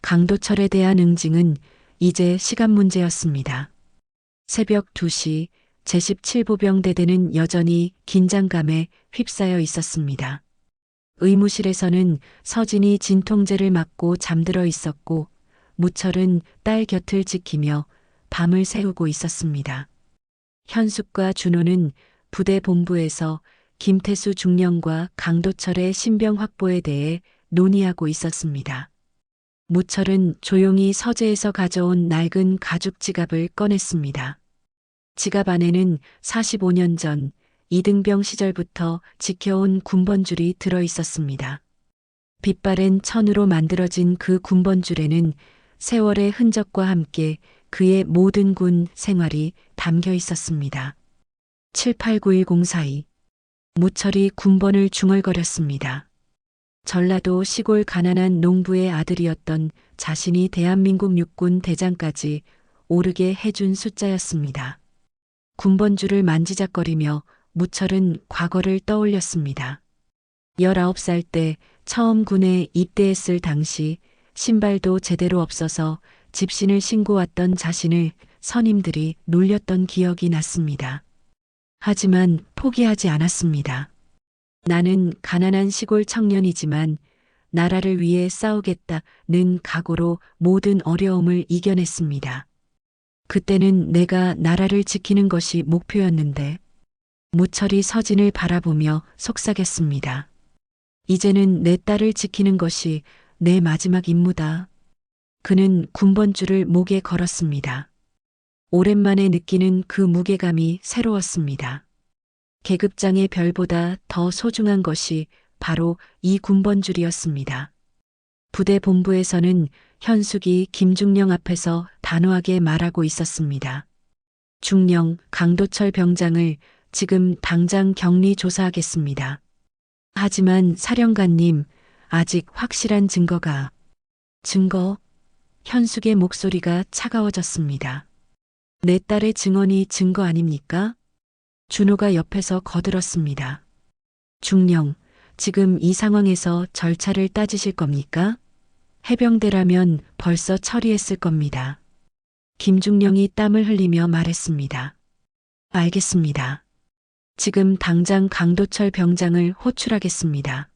강도철에 대한 응징은 이제 시간 문제였습니다. 새벽 2시 제17보병대대는 여전히 긴장감에 휩싸여 있었습니다. 의무실에서는 서진이 진통제를 맞고 잠들어 있었고 무철은 딸 곁을 지키며 밤을 새우고 있었습니다. 현숙과 준호는 부대 본부에서 김태수 중령과 강도철의 신병 확보에 대해 논의하고 있었습니다. 무철은 조용히 서재에서 가져온 낡은 가죽 지갑을 꺼냈습니다. 지갑 안에는 45년 전 이등병 시절부터 지켜온 군번줄이 들어 있었습니다. 빛바랜 천으로 만들어진 그 군번줄에는 세월의 흔적과 함께 그의 모든 군 생활이 담겨 있었습니다. 789102 무철이 군번을 중얼거렸습니다. 전라도 시골 가난한 농부의 아들이었던 자신이 대한민국 육군 대장까지 오르게 해준 숫자였습니다. 군번줄을 만지작거리며 무철은 과거를 떠올렸습니다. 19살 때 처음 군에 입대했을 당시 신발도 제대로 없어서 집신을 신고 왔던 자신을 선임들이 놀렸던 기억이 났습니다. 하지만 포기하지 않았습니다. 나는 가난한 시골 청년이지만 나라를 위해 싸우겠다는 각오로 모든 어려움을 이겨냈습니다. 그때는 내가 나라를 지키는 것이 목표였는데 무철이 서진을 바라보며 속삭였습니다. 이제는 내 딸을 지키는 것이 내 마지막 임무다. 그는 군번줄을 목에 걸었습니다. 오랜만에 느끼는 그 무게감이 새로웠습니다. 계급장의 별보다 더 소중한 것이 바로 이 군번줄이었습니다. 부대 본부에서는 현숙이 김중령 앞에서 단호하게 말하고 있었습니다. 중령 강도철 병장을 지금 당장 격리 조사하겠습니다. 하지만 사령관님, 아직 확실한 증거? 현숙의 목소리가 차가워졌습니다. 내 딸의 증언이 증거 아닙니까? 준호가 옆에서 거들었습니다. 중령, 지금 이 상황에서 절차를 따지실 겁니까? 해병대라면 벌써 처리했을 겁니다. 김중령이 땀을 흘리며 말했습니다. 알겠습니다. 지금 당장 강도철 병장을 호출하겠습니다.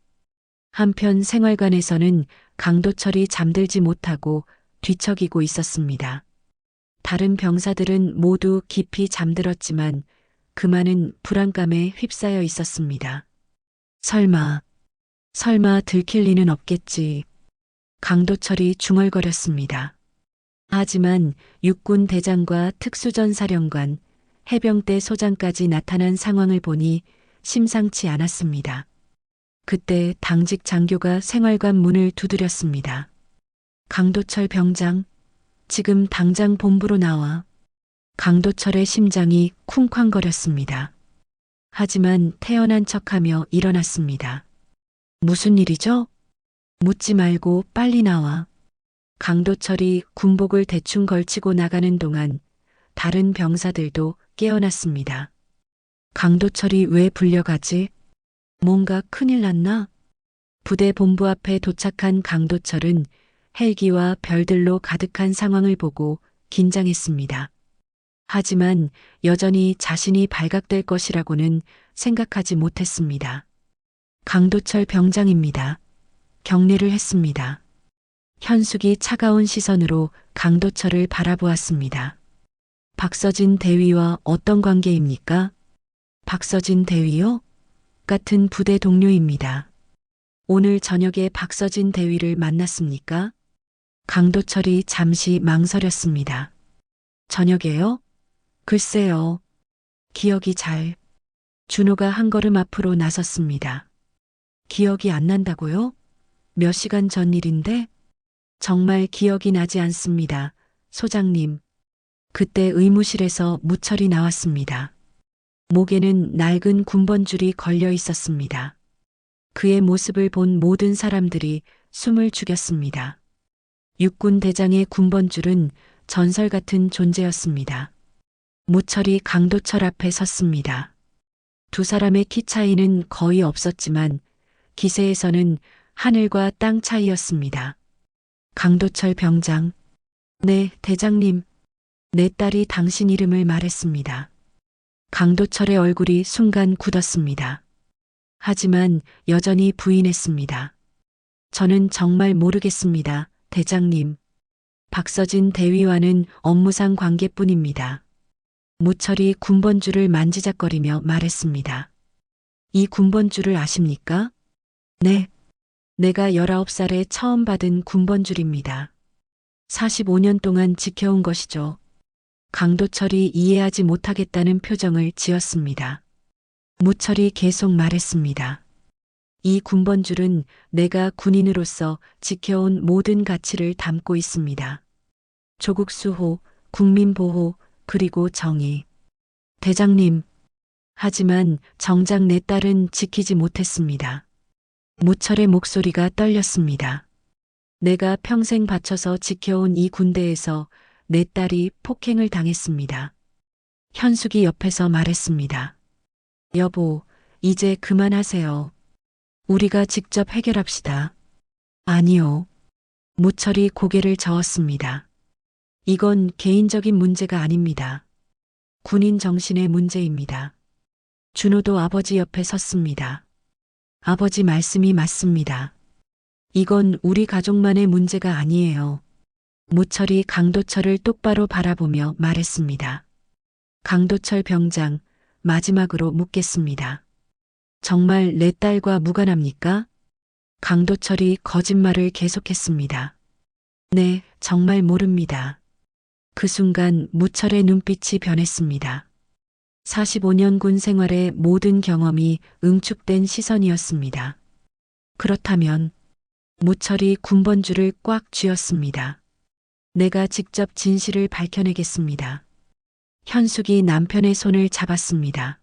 한편 생활관에서는 강도철이 잠들지 못하고 뒤척이고 있었습니다. 다른 병사들은 모두 깊이 잠들었지만 그만은 불안감에 휩싸여 있었습니다. 설마 들킬 리는 없겠지. 강도철이 중얼거렸습니다. 하지만 육군 대장과 특수전사령관, 해병대 소장까지 나타난 상황을 보니 심상치 않았습니다. 그때 당직 장교가 생활관 문을 두드렸습니다. 강도철 병장, 지금 당장 본부로 나와. 강도철의 심장이 쿵쾅거렸습니다. 하지만 태어난 척하며 일어났습니다. 무슨 일이죠? 묻지 말고 빨리 나와. 강도철이 군복을 대충 걸치고 나가는 동안 다른 병사들도 깨어났습니다. 강도철이 왜 불려가지? 뭔가 큰일 났나? 부대 본부 앞에 도착한 강도철은 헬기와 별들로 가득한 상황을 보고 긴장했습니다. 하지만 여전히 자신이 발각될 것이라고는 생각하지 못했습니다. 강도철 병장입니다. 경례를 했습니다. 현숙이 차가운 시선으로 강도철을 바라보았습니다. 박서진 대위와 어떤 관계입니까? 박서진 대위요? 같은 부대 동료입니다. 오늘 저녁에 박서진 대위를 만났습니까? 강도철이 잠시 망설였습니다. 저녁에요? 글쎄요. 기억이 준호가 한 걸음 앞으로 나섰습니다. 기억이 안 난다고요? 몇 시간 전 일인데? 정말 기억이 나지 않습니다. 소장님. 그때 의무실에서 무철이 나왔습니다. 목에는 낡은 군번줄이 걸려 있었습니다. 그의 모습을 본 모든 사람들이 숨을 죽였습니다. 육군 대장의 군번줄은 전설 같은 존재였습니다. 무철이 강도철 앞에 섰습니다. 두 사람의 키 차이는 거의 없었지만 기세에서는 하늘과 땅 차이였습니다. 강도철 병장, 네, 대장님. 내 딸이 당신 이름을 말했습니다. 강도철의 얼굴이 순간 굳었습니다. 하지만 여전히 부인했습니다. 저는 정말 모르겠습니다, 대장님. 박서진 대위와는 업무상 관계뿐입니다. 무철이 군번줄을 만지작거리며 말했습니다. 이 군번줄을 아십니까? 네. 내가 19살에 처음 받은 군번줄입니다. 45년 동안 지켜온 것이죠. 강도철이 이해하지 못하겠다는 표정을 지었습니다. 무철이 계속 말했습니다. 이 군번줄은 내가 군인으로서 지켜온 모든 가치를 담고 있습니다. 조국 수호, 국민 보호, 그리고 정의. 대장님. 하지만 정작 내 딸은 지키지 못했습니다. 무철의 목소리가 떨렸습니다. 내가 평생 바쳐서 지켜온 이 군대에서 내 딸이 폭행을 당했습니다. 현숙이 옆에서 말했습니다. 여보, 이제 그만하세요. 우리가 직접 해결합시다. 아니요. 무철이 고개를 저었습니다. 이건 개인적인 문제가 아닙니다. 군인 정신의 문제입니다. 준호도 아버지 옆에 섰습니다. 아버지 말씀이 맞습니다. 이건 우리 가족만의 문제가 아니에요. 무철이 강도철을 똑바로 바라보며 말했습니다. 강도철 병장, 마지막으로 묻겠습니다. 정말 내 딸과 무관합니까? 강도철이 거짓말을 계속했습니다. 네, 정말 모릅니다. 그 순간 무철의 눈빛이 변했습니다. 45년 군 생활의 모든 경험이 응축된 시선이었습니다. 그렇다면 무철이 군번줄을 꽉 쥐었습니다. 내가 직접 진실을 밝혀내겠습니다. 현숙이 남편의 손을 잡았습니다.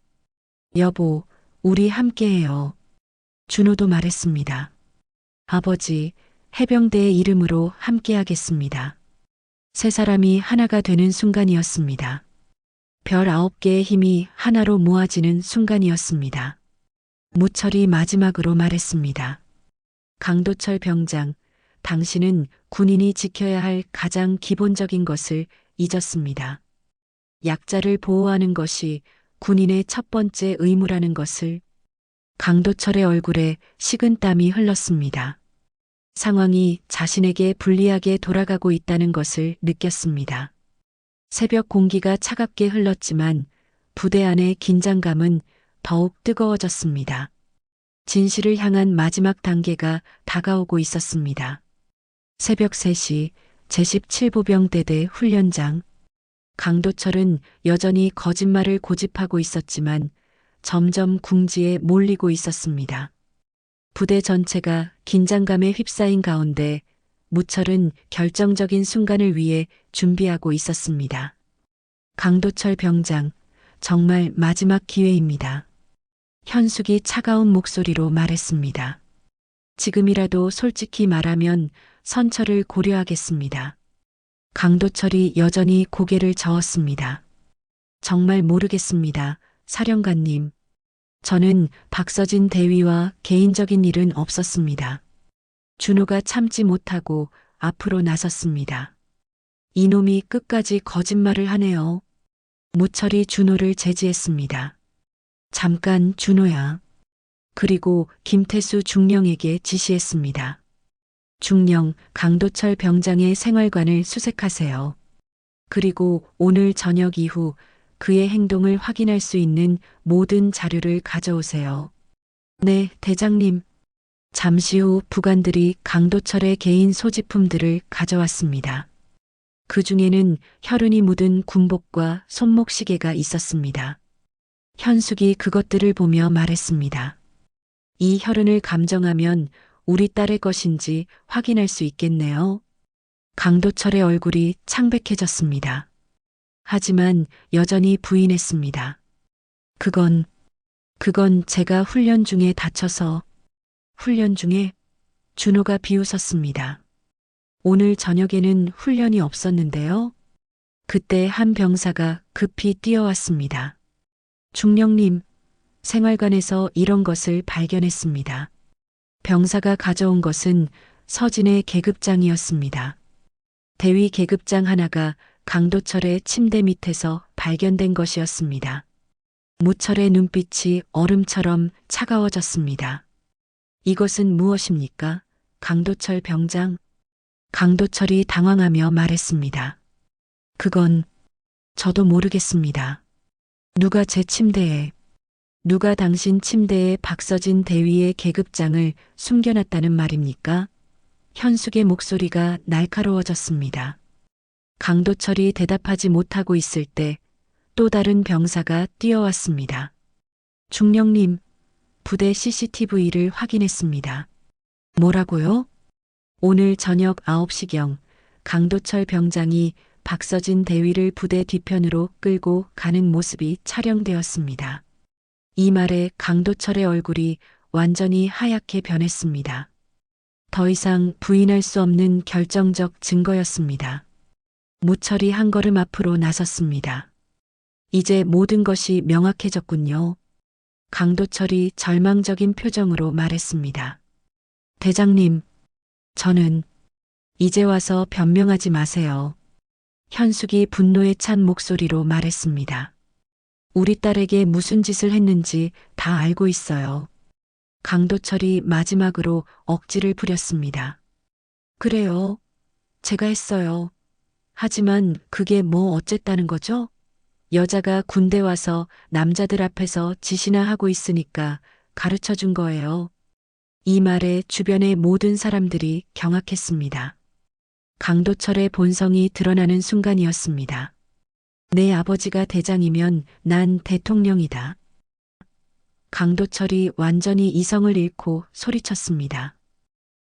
여보, 우리 함께해요. 준호도 말했습니다. 아버지, 해병대의 이름으로 함께하겠습니다. 세 사람이 하나가 되는 순간이었습니다. 별 9개의 힘이 하나로 모아지는 순간이었습니다. 무철이 마지막으로 말했습니다. 강도철 병장, 당신은 군인이 지켜야 할 가장 기본적인 것을 잊었습니다. 약자를 보호하는 것이 군인의 첫 번째 의무라는 것을. 강도철의 얼굴에 식은땀이 흘렀습니다. 상황이 자신에게 불리하게 돌아가고 있다는 것을 느꼈습니다. 새벽 공기가 차갑게 흘렀지만 부대 안의 긴장감은 더욱 뜨거워졌습니다. 진실을 향한 마지막 단계가 다가오고 있었습니다. 새벽 3시 제17보병대대 훈련장. 강도철은 여전히 거짓말을 고집하고 있었지만 점점 궁지에 몰리고 있었습니다. 부대 전체가 긴장감에 휩싸인 가운데 무철은 결정적인 순간을 위해 준비하고 있었습니다. 강도철 병장, 정말 마지막 기회입니다. 현숙이 차가운 목소리로 말했습니다. 지금이라도 솔직히 말하면 선처를 고려하겠습니다. 강도철이 여전히 고개를 저었습니다. 정말 모르겠습니다, 사령관님. 저는 박서진 대위와 개인적인 일은 없었습니다. 준호가 참지 못하고 앞으로 나섰습니다. 이놈이 끝까지 거짓말을 하네요. 무철이 준호를 제지했습니다. 잠깐, 준호야. 그리고 김태수 중령에게 지시했습니다. 중령, 강도철 병장의 생활관을 수색하세요. 그리고 오늘 저녁 이후 그의 행동을 확인할 수 있는 모든 자료를 가져오세요. 네, 대장님. 잠시 후 부관들이 강도철의 개인 소지품들을 가져왔습니다. 그 중에는 혈흔이 묻은 군복과 손목시계가 있었습니다. 현숙이 그것들을 보며 말했습니다. 이 혈흔을 감정하면 우리 딸의 것인지 확인할 수 있겠네요. 강도철의 얼굴이 창백해졌습니다. 하지만 여전히 부인했습니다. 그건 제가 훈련 중에 다쳐서. 훈련 중에? 준호가 비웃었습니다. 오늘 저녁에는 훈련이 없었는데요. 그때 한 병사가 급히 뛰어왔습니다. 중령님, 생활관에서 이런 것을 발견했습니다. 병사가 가져온 것은 서진의 계급장이었습니다. 대위 계급장 하나가 강도철의 침대 밑에서 발견된 것이었습니다. 무철의 눈빛이 얼음처럼 차가워졌습니다. 이것은 무엇입니까? 강도철 병장? 강도철이 당황하며 말했습니다. 그건 저도 모르겠습니다. 누가 제 침대에, 누가 당신 침대에 박서진 대위의 계급장을 숨겨놨다는 말입니까? 현숙의 목소리가 날카로워졌습니다. 강도철이 대답하지 못하고 있을 때 또 다른 병사가 뛰어왔습니다. 중령님, 부대 CCTV를 확인했습니다. 뭐라고요? 오늘 저녁 9시경 강도철 병장이 박서진 대위를 부대 뒤편으로 끌고 가는 모습이 촬영되었습니다. 이 말에 강도철의 얼굴이 완전히 하얗게 변했습니다. 더 이상 부인할 수 없는 결정적 증거였습니다. 무철이 한 걸음 앞으로 나섰습니다. 이제 모든 것이 명확해졌군요. 강도철이 절망적인 표정으로 말했습니다. 대장님, 저는 이제 와서 변명하지 마세요. 현숙이 분노에 찬 목소리로 말했습니다. 우리 딸에게 무슨 짓을 했는지 다 알고 있어요. 강도철이 마지막으로 억지를 부렸습니다. 그래요. 제가 했어요. 하지만 그게 뭐 어쨌다는 거죠? 여자가 군대 와서 남자들 앞에서 짓이나 하고 있으니까 가르쳐 준 거예요. 이 말에 주변의 모든 사람들이 경악했습니다. 강도철의 본성이 드러나는 순간이었습니다. 내 아버지가 대장이면 난 대통령이다. 강도철이 완전히 이성을 잃고 소리쳤습니다.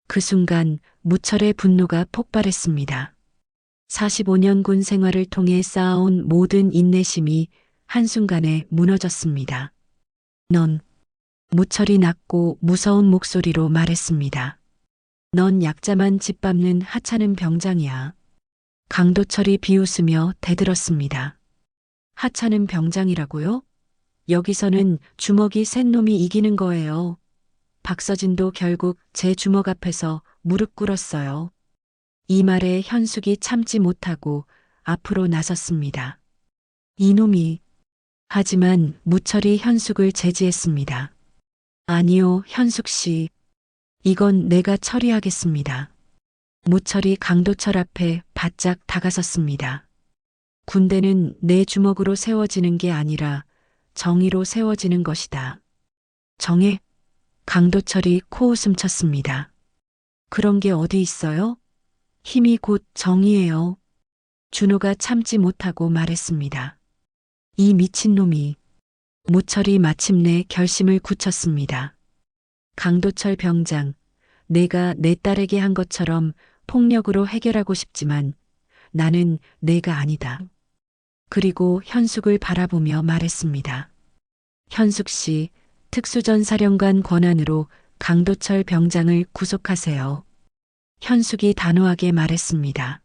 그 순간 무철의 분노가 폭발했습니다. 45년 군 생활을 통해 쌓아온 모든 인내심이 한순간에 무너졌습니다. 넌, 무철이 낮고 무서운 목소리로 말했습니다. 넌 약자만 짓밟는 하찮은 병장이야. 강도철이 비웃으며 대들었습니다. 하찮은 병장이라고요? 여기서는 주먹이 센 놈이 이기는 거예요. 박서진도 결국 제 주먹 앞에서 무릎 꿇었어요. 이 말에 현숙이 참지 못하고 앞으로 나섰습니다. 이놈이. 하지만 무철이 현숙을 제지했습니다. 아니요, 현숙 씨. 이건 내가 처리하겠습니다. 무철이 강도철 앞에 바짝 다가섰습니다. 군대는 내 주먹으로 세워지는 게 아니라 정의로 세워지는 것이다. 정의? 강도철이 코웃음 쳤습니다. 그런 게 어디 있어요? 힘이 곧 정의예요. 준호가 참지 못하고 말했습니다. 이 미친놈이. 무철이 마침내 결심을 굳혔습니다. 강도철 병장, 내가 내 딸에게 한 것처럼 폭력으로 해결하고 싶지만 나는 내가 아니다. 그리고 현숙을 바라보며 말했습니다. 현숙 씨, 특수전사령관 권한으로 강도철 병장을 구속하세요. 현숙이 단호하게 말했습니다.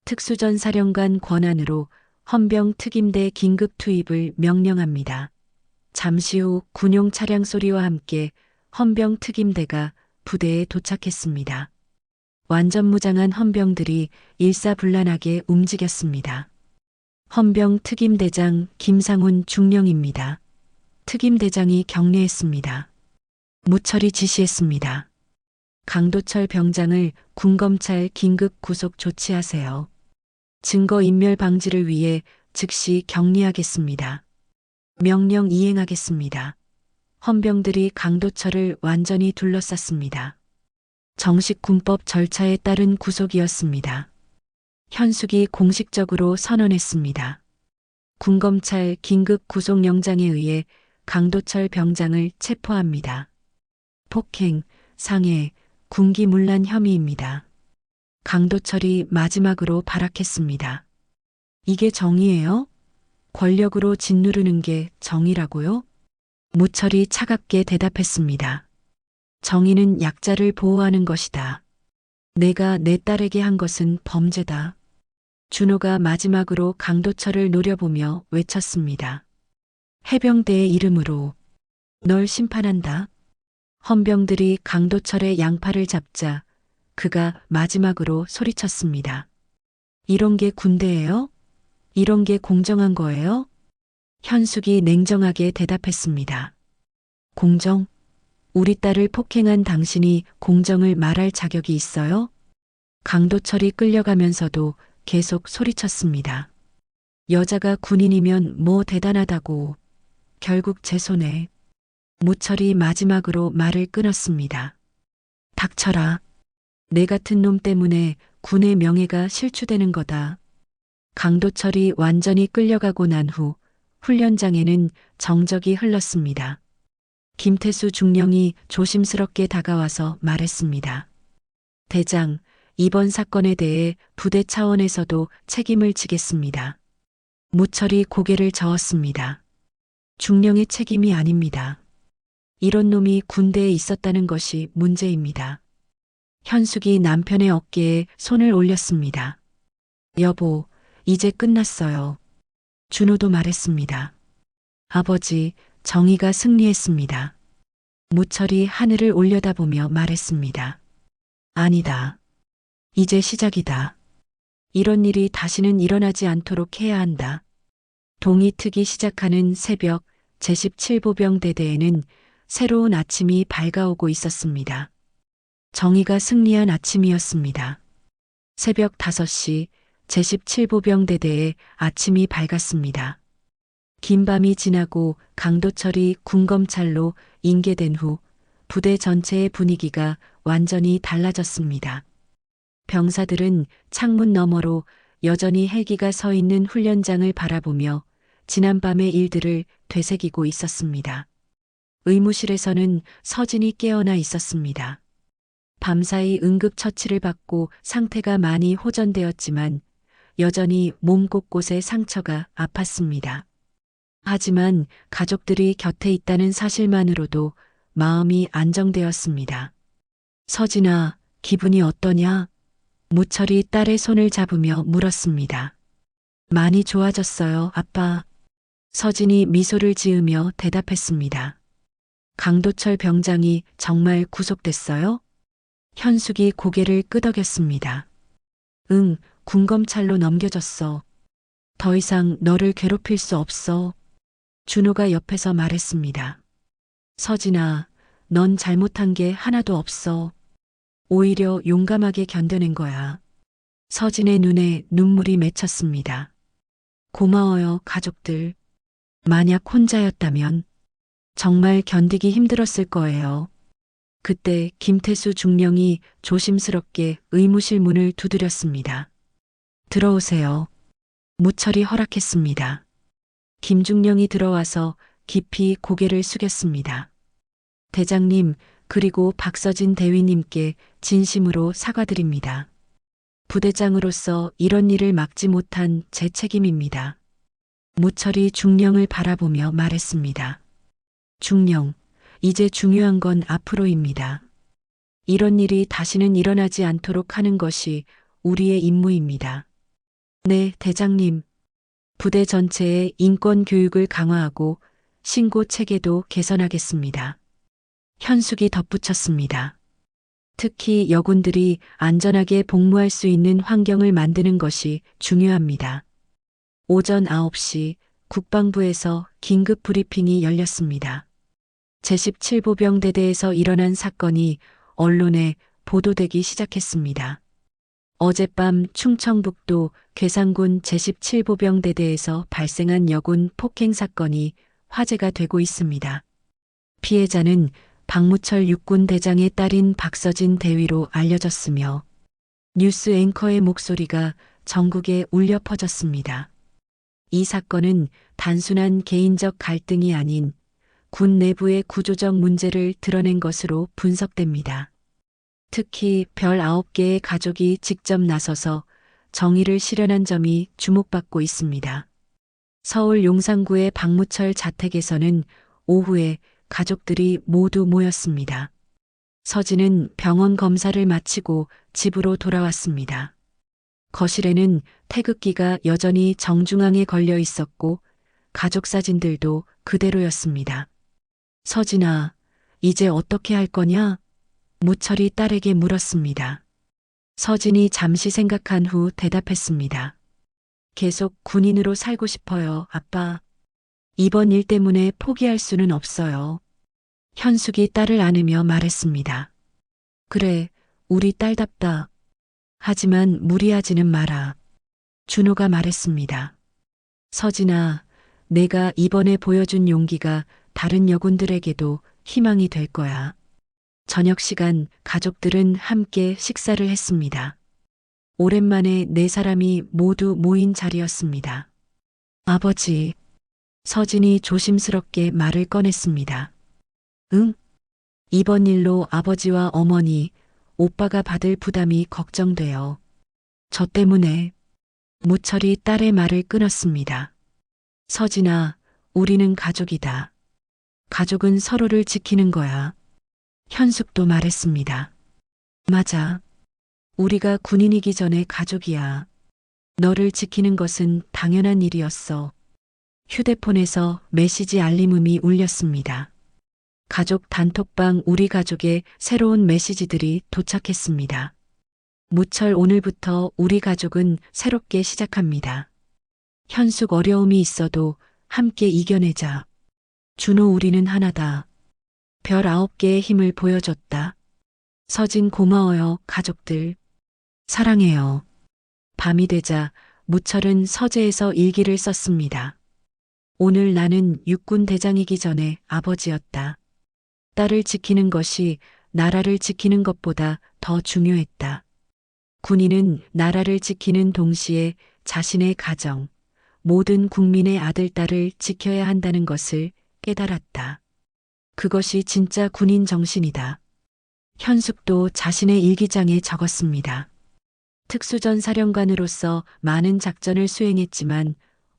특수전사령관 권한으로 헌병 특임대 긴급 투입을 명령합니다. 잠시 후 군용 차량 소리와 함께 헌병 특임대가 부대에 도착했습니다. 완전 무장한 헌병들이 일사불란하게 움직였습니다. 헌병 특임대장 김상훈 중령입니다. 특임대장이 격려했습니다. 무철이 지시했습니다. 강도철 병장을 군검찰 긴급 구속 조치하세요. 증거인멸 방지를 위해 즉시 격리하겠습니다. 명령 이행하겠습니다. 헌병들이 강도철을 완전히 둘러쌌습니다. 정식 군법 절차에 따른 구속이었습니다. 현숙이 공식적으로 선언했습니다. 군검찰 긴급 구속영장에 의해 강도철 병장을 체포합니다. 폭행, 상해, 군기문란 혐의입니다. 강도철이 마지막으로 발악했습니다. 이게 정의예요? 권력으로 짓누르는 게 정의라고요? 무철이 차갑게 대답했습니다. 정의는 약자를 보호하는 것이다. 내가 내 딸에게 한 것은 범죄다. 준호가 마지막으로 강도철을 노려보며 외쳤습니다. 해병대의 이름으로 널 심판한다. 헌병들이 강도철의 양팔을 잡자 그가 마지막으로 소리쳤습니다. 이런 게 군대예요? 이런 게 공정한 거예요? 현숙이 냉정하게 대답했습니다. 공정? 우리 딸을 폭행한 당신이 공정을 말할 자격이 있어요? 강도철이 끌려가면서도 계속 소리쳤습니다. 여자가 군인이면 뭐 대단하다고. 결국 제 손에. 무철이 마지막으로 말을 끊었습니다. 닥쳐라. 내 같은 놈 때문에 군의 명예가 실추되는 거다. 강도철이 완전히 끌려가고 난 후 훈련장에는 정적이 흘렀습니다. 김태수 중령이 조심스럽게 다가와서 말했습니다. 대장, 이번 사건에 대해 부대 차원에서도 책임을 지겠습니다. 무철이 고개를 저었습니다. 중령의 책임이 아닙니다. 이런 놈이 군대에 있었다는 것이 문제입니다. 현숙이 남편의 어깨에 손을 올렸습니다. 여보, 이제 끝났어요. 준호도 말했습니다. 아버지, 정의가 승리했습니다. 무철이 하늘을 올려다보며 말했습니다. 아니다. 이제 시작이다. 이런 일이 다시는 일어나지 않도록 해야 한다. 동이 트기 시작하는 새벽 제17보병대대에는 새로운 아침이 밝아오고 있었습니다. 정의가 승리한 아침이었습니다. 새벽 5시 제17보병대대에 아침이 밝았습니다. 긴 밤이 지나고 강도철이 군검찰로 인계된 후 부대 전체의 분위기가 완전히 달라졌습니다. 병사들은 창문 너머로 여전히 헬기가 서 있는 훈련장을 바라보며 지난밤의 일들을 되새기고 있었습니다. 의무실에서는 서진이 깨어나 있었습니다. 밤사이 응급처치를 받고 상태가 많이 호전되었지만 여전히 몸 곳곳에 상처가 아팠습니다. 하지만 가족들이 곁에 있다는 사실만으로도 마음이 안정되었습니다. 서진아, 기분이 어떠냐? 무철이 딸의 손을 잡으며 물었습니다. 많이 좋아졌어요, 아빠. 서진이 미소를 지으며 대답했습니다. 강도철 병장이 정말 구속됐어요? 현숙이 고개를 끄덕였습니다. 응, 군검찰로 넘겨졌어. 더 이상 너를 괴롭힐 수 없어. 준호가 옆에서 말했습니다. 서진아, 넌 잘못한 게 하나도 없어. 오히려 용감하게 견뎌낸 거야. 서진의 눈에 눈물이 맺혔습니다. 고마워요, 가족들. 만약 혼자였다면 정말 견디기 힘들었을 거예요. 그때 김태수 중령이 조심스럽게 의무실 문을 두드렸습니다. 들어오세요. 무철이 허락했습니다. 김중령이 들어와서 깊이 고개를 숙였습니다. 대장님, 그리고 박서진 대위님께 진심으로 사과드립니다. 부대장으로서 이런 일을 막지 못한 제 책임입니다. 무철이 중령을 바라보며 말했습니다. 중령, 이제 중요한 건 앞으로입니다. 이런 일이 다시는 일어나지 않도록 하는 것이 우리의 임무입니다. 네, 대장님. 부대 전체의 인권 교육을 강화하고 신고 체계도 개선하겠습니다. 현숙이 덧붙였습니다. 특히 여군들이 안전하게 복무할 수 있는 환경을 만드는 것이 중요합니다. 오전 9시 국방부에서 긴급 브리핑이 열렸습니다. 제17보병대대에서 일어난 사건이 언론에 보도되기 시작했습니다. 어젯밤 충청북도 괴산군 제17보병대대에서 발생한 여군 폭행 사건이 화제가 되고 있습니다. 피해자는 박무철 육군대장의 딸인 박서진 대위로 알려졌으며 뉴스 앵커의 목소리가 전국에 울려 퍼졌습니다. 이 사건은 단순한 개인적 갈등이 아닌 군 내부의 구조적 문제를 드러낸 것으로 분석됩니다. 특히 별 9개의 가족이 직접 나서서 정의를 실현한 점이 주목받고 있습니다. 서울 용산구의 박무철 자택에서는 오후에 가족들이 모두 모였습니다. 서진은 병원 검사를 마치고 집으로 돌아왔습니다. 거실에는 태극기가 여전히 정중앙에 걸려 있었고 가족 사진들도 그대로였습니다. 서진아, 이제 어떻게 할 거냐? 무철이 딸에게 물었습니다. 서진이 잠시 생각한 후 대답했습니다. 계속 군인으로 살고 싶어요, 아빠. 이번 일 때문에 포기할 수는 없어요. 현숙이 딸을 안으며 말했습니다. 그래, 우리 딸답다. 하지만 무리하지는 마라. 준호가 말했습니다. 서진아, 내가 이번에 보여준 용기가 다른 여군들에게도 희망이 될 거야. 저녁 시간 가족들은 함께 식사를 했습니다. 오랜만에 네 사람이 모두 모인 자리였습니다. 아버지, 서진이 조심스럽게 말을 꺼냈습니다. 응? 이번 일로 아버지와 어머니, 오빠가 받을 부담이 걱정돼요. 저 때문에. 무철이 딸의 말을 끊었습니다. 서진아, 우리는 가족이다. 가족은 서로를 지키는 거야. 현숙도 말했습니다. 맞아. 우리가 군인이기 전에 가족이야. 너를 지키는 것은 당연한 일이었어. 휴대폰에서 메시지 알림음이 울렸습니다. 가족 단톡방 우리 가족의 새로운 메시지들이 도착했습니다. 무철 오늘부터 우리 가족은 새롭게 시작합니다. 현숙 어려움이 있어도 함께 이겨내자. 준호 우리는 하나다. 별 9개의 힘을 보여줬다. 서진 고마워요, 가족들. 사랑해요. 밤이 되자 무철은 서재에서 일기를 썼습니다. 오늘 나는 육군 대장이기 전에 아버지였다. 딸을 지키는 것이 나라를 지키는 것보다 더 중요했다. 군인은 나라를 지키는 동시에 자신의 가정, 모든 국민의 아들, 딸을 지켜야 한다는 것을 깨달았다. 그것이 진짜 군인 정신이다. 현숙도 자신의 일기장에 적었습니다. 특수전 사령관으로서 많은 작전을 수행했지만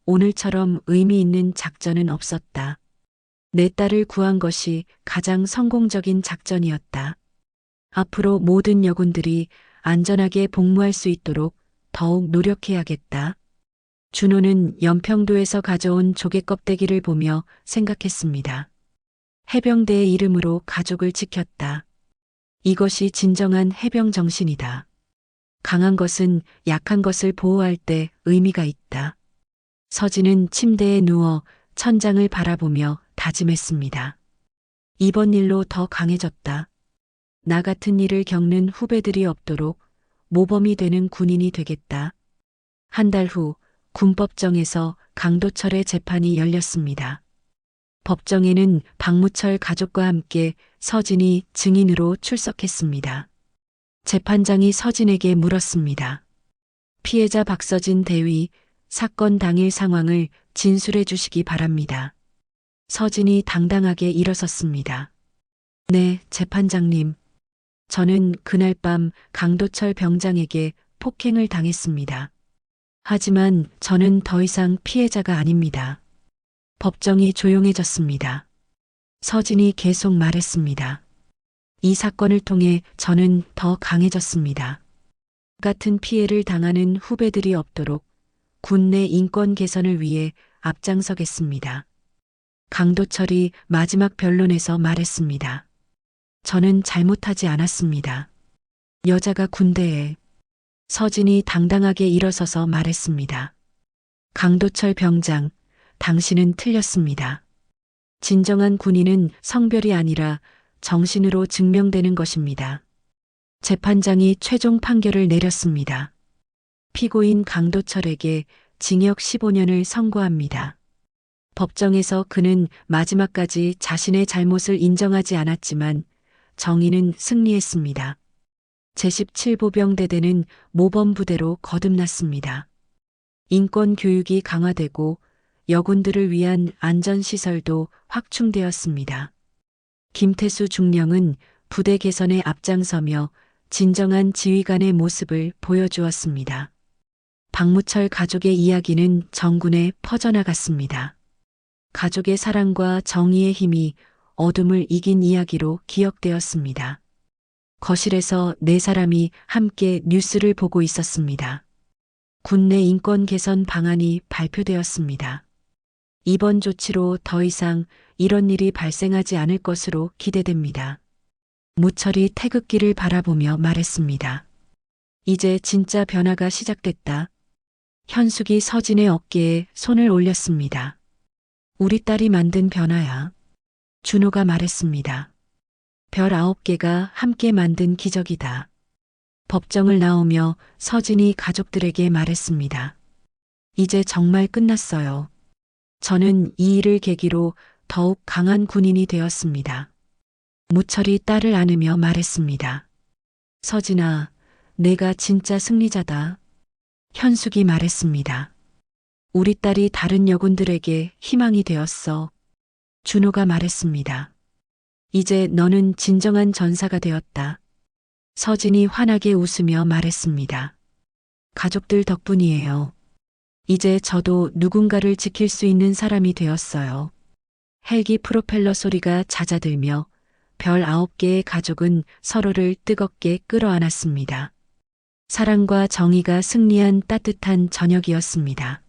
오늘처럼 의미 있는 작전은 없었다. 내 딸을 구한 것이 가장 성공적인 작전이었다. 앞으로 모든 여군들이 안전하게 복무할 수 있도록 더욱 노력해야겠다. 준호는 연평도에서 가져온 조개 껍데기를 보며 생각했습니다. 해병대의 이름으로 가족을 지켰다. 이것이 진정한 해병 정신이다. 강한 것은 약한 것을 보호할 때 의미가 있다. 서진은 침대에 누워 천장을 바라보며 다짐했습니다. 이번 일로 더 강해졌다. 나 같은 일을 겪는 후배들이 없도록 모범이 되는 군인이 되겠다. 한 달 후 군법정에서 강도철의 재판이 열렸습니다. 법정에는 박무철 가족과 함께 서진이 증인으로 출석했습니다. 재판장이 서진에게 물었습니다. 피해자 박서진 대위, 사건 당일 상황을 진술해 주시기 바랍니다. 서진이 당당하게 일어섰습니다. 네, 재판장님. 저는 그날 밤 강도철 병장에게 폭행을 당했습니다. 하지만 저는 더 이상 피해자가 아닙니다. 법정이 조용해졌습니다. 서진이 계속 말했습니다. 이 사건을 통해 저는 더 강해졌습니다. 같은 피해를 당하는 후배들이 없도록 군 내 인권 개선을 위해 앞장서겠습니다. 강도철이 마지막 변론에서 말했습니다. 저는 잘못하지 않았습니다. 여자가 군대에. 서진이 당당하게 일어서서 말했습니다. 강도철 병장, 당신은 틀렸습니다. 진정한 군인은 성별이 아니라 정신으로 증명되는 것입니다. 재판장이 최종 판결을 내렸습니다. 피고인 강도철에게 징역 15년을 선고합니다. 법정에서 그는 마지막까지 자신의 잘못을 인정하지 않았지만 정의는 승리했습니다. 제17보병대대는 모범부대로 거듭났습니다. 인권 교육이 강화되고 여군들을 위한 안전시설도 확충되었습니다. 김태수 중령은 부대 개선에 앞장서며 진정한 지휘관의 모습을 보여주었습니다. 박무철 가족의 이야기는 전군에 퍼져나갔습니다. 가족의 사랑과 정의의 힘이 어둠을 이긴 이야기로 기억되었습니다. 거실에서 네 사람이 함께 뉴스를 보고 있었습니다. 국내 인권 개선 방안이 발표되었습니다. 이번 조치로 더 이상 이런 일이 발생하지 않을 것으로 기대됩니다. 무철이 태극기를 바라보며 말했습니다. 이제 진짜 변화가 시작됐다. 현숙이 서진의 어깨에 손을 올렸습니다. 우리 딸이 만든 변화야. 준호가 말했습니다. 별 9개가 함께 만든 기적이다. 법정을 나오며 서진이 가족들에게 말했습니다. 이제 정말 끝났어요. 저는 이 일을 계기로 더욱 강한 군인이 되었습니다. 무철이 딸을 안으며 말했습니다. 서진아, 내가 진짜 승리자다. 현숙이 말했습니다. 우리 딸이 다른 여군들에게 희망이 되었어. 준호가 말했습니다. 이제 너는 진정한 전사가 되었다. 서진이 환하게 웃으며 말했습니다. 가족들 덕분이에요. 이제 저도 누군가를 지킬 수 있는 사람이 되었어요. 헬기 프로펠러 소리가 잦아들며 별 9개의 가족은 서로를 뜨겁게 끌어안았습니다. 사랑과 정의가 승리한 따뜻한 저녁이었습니다.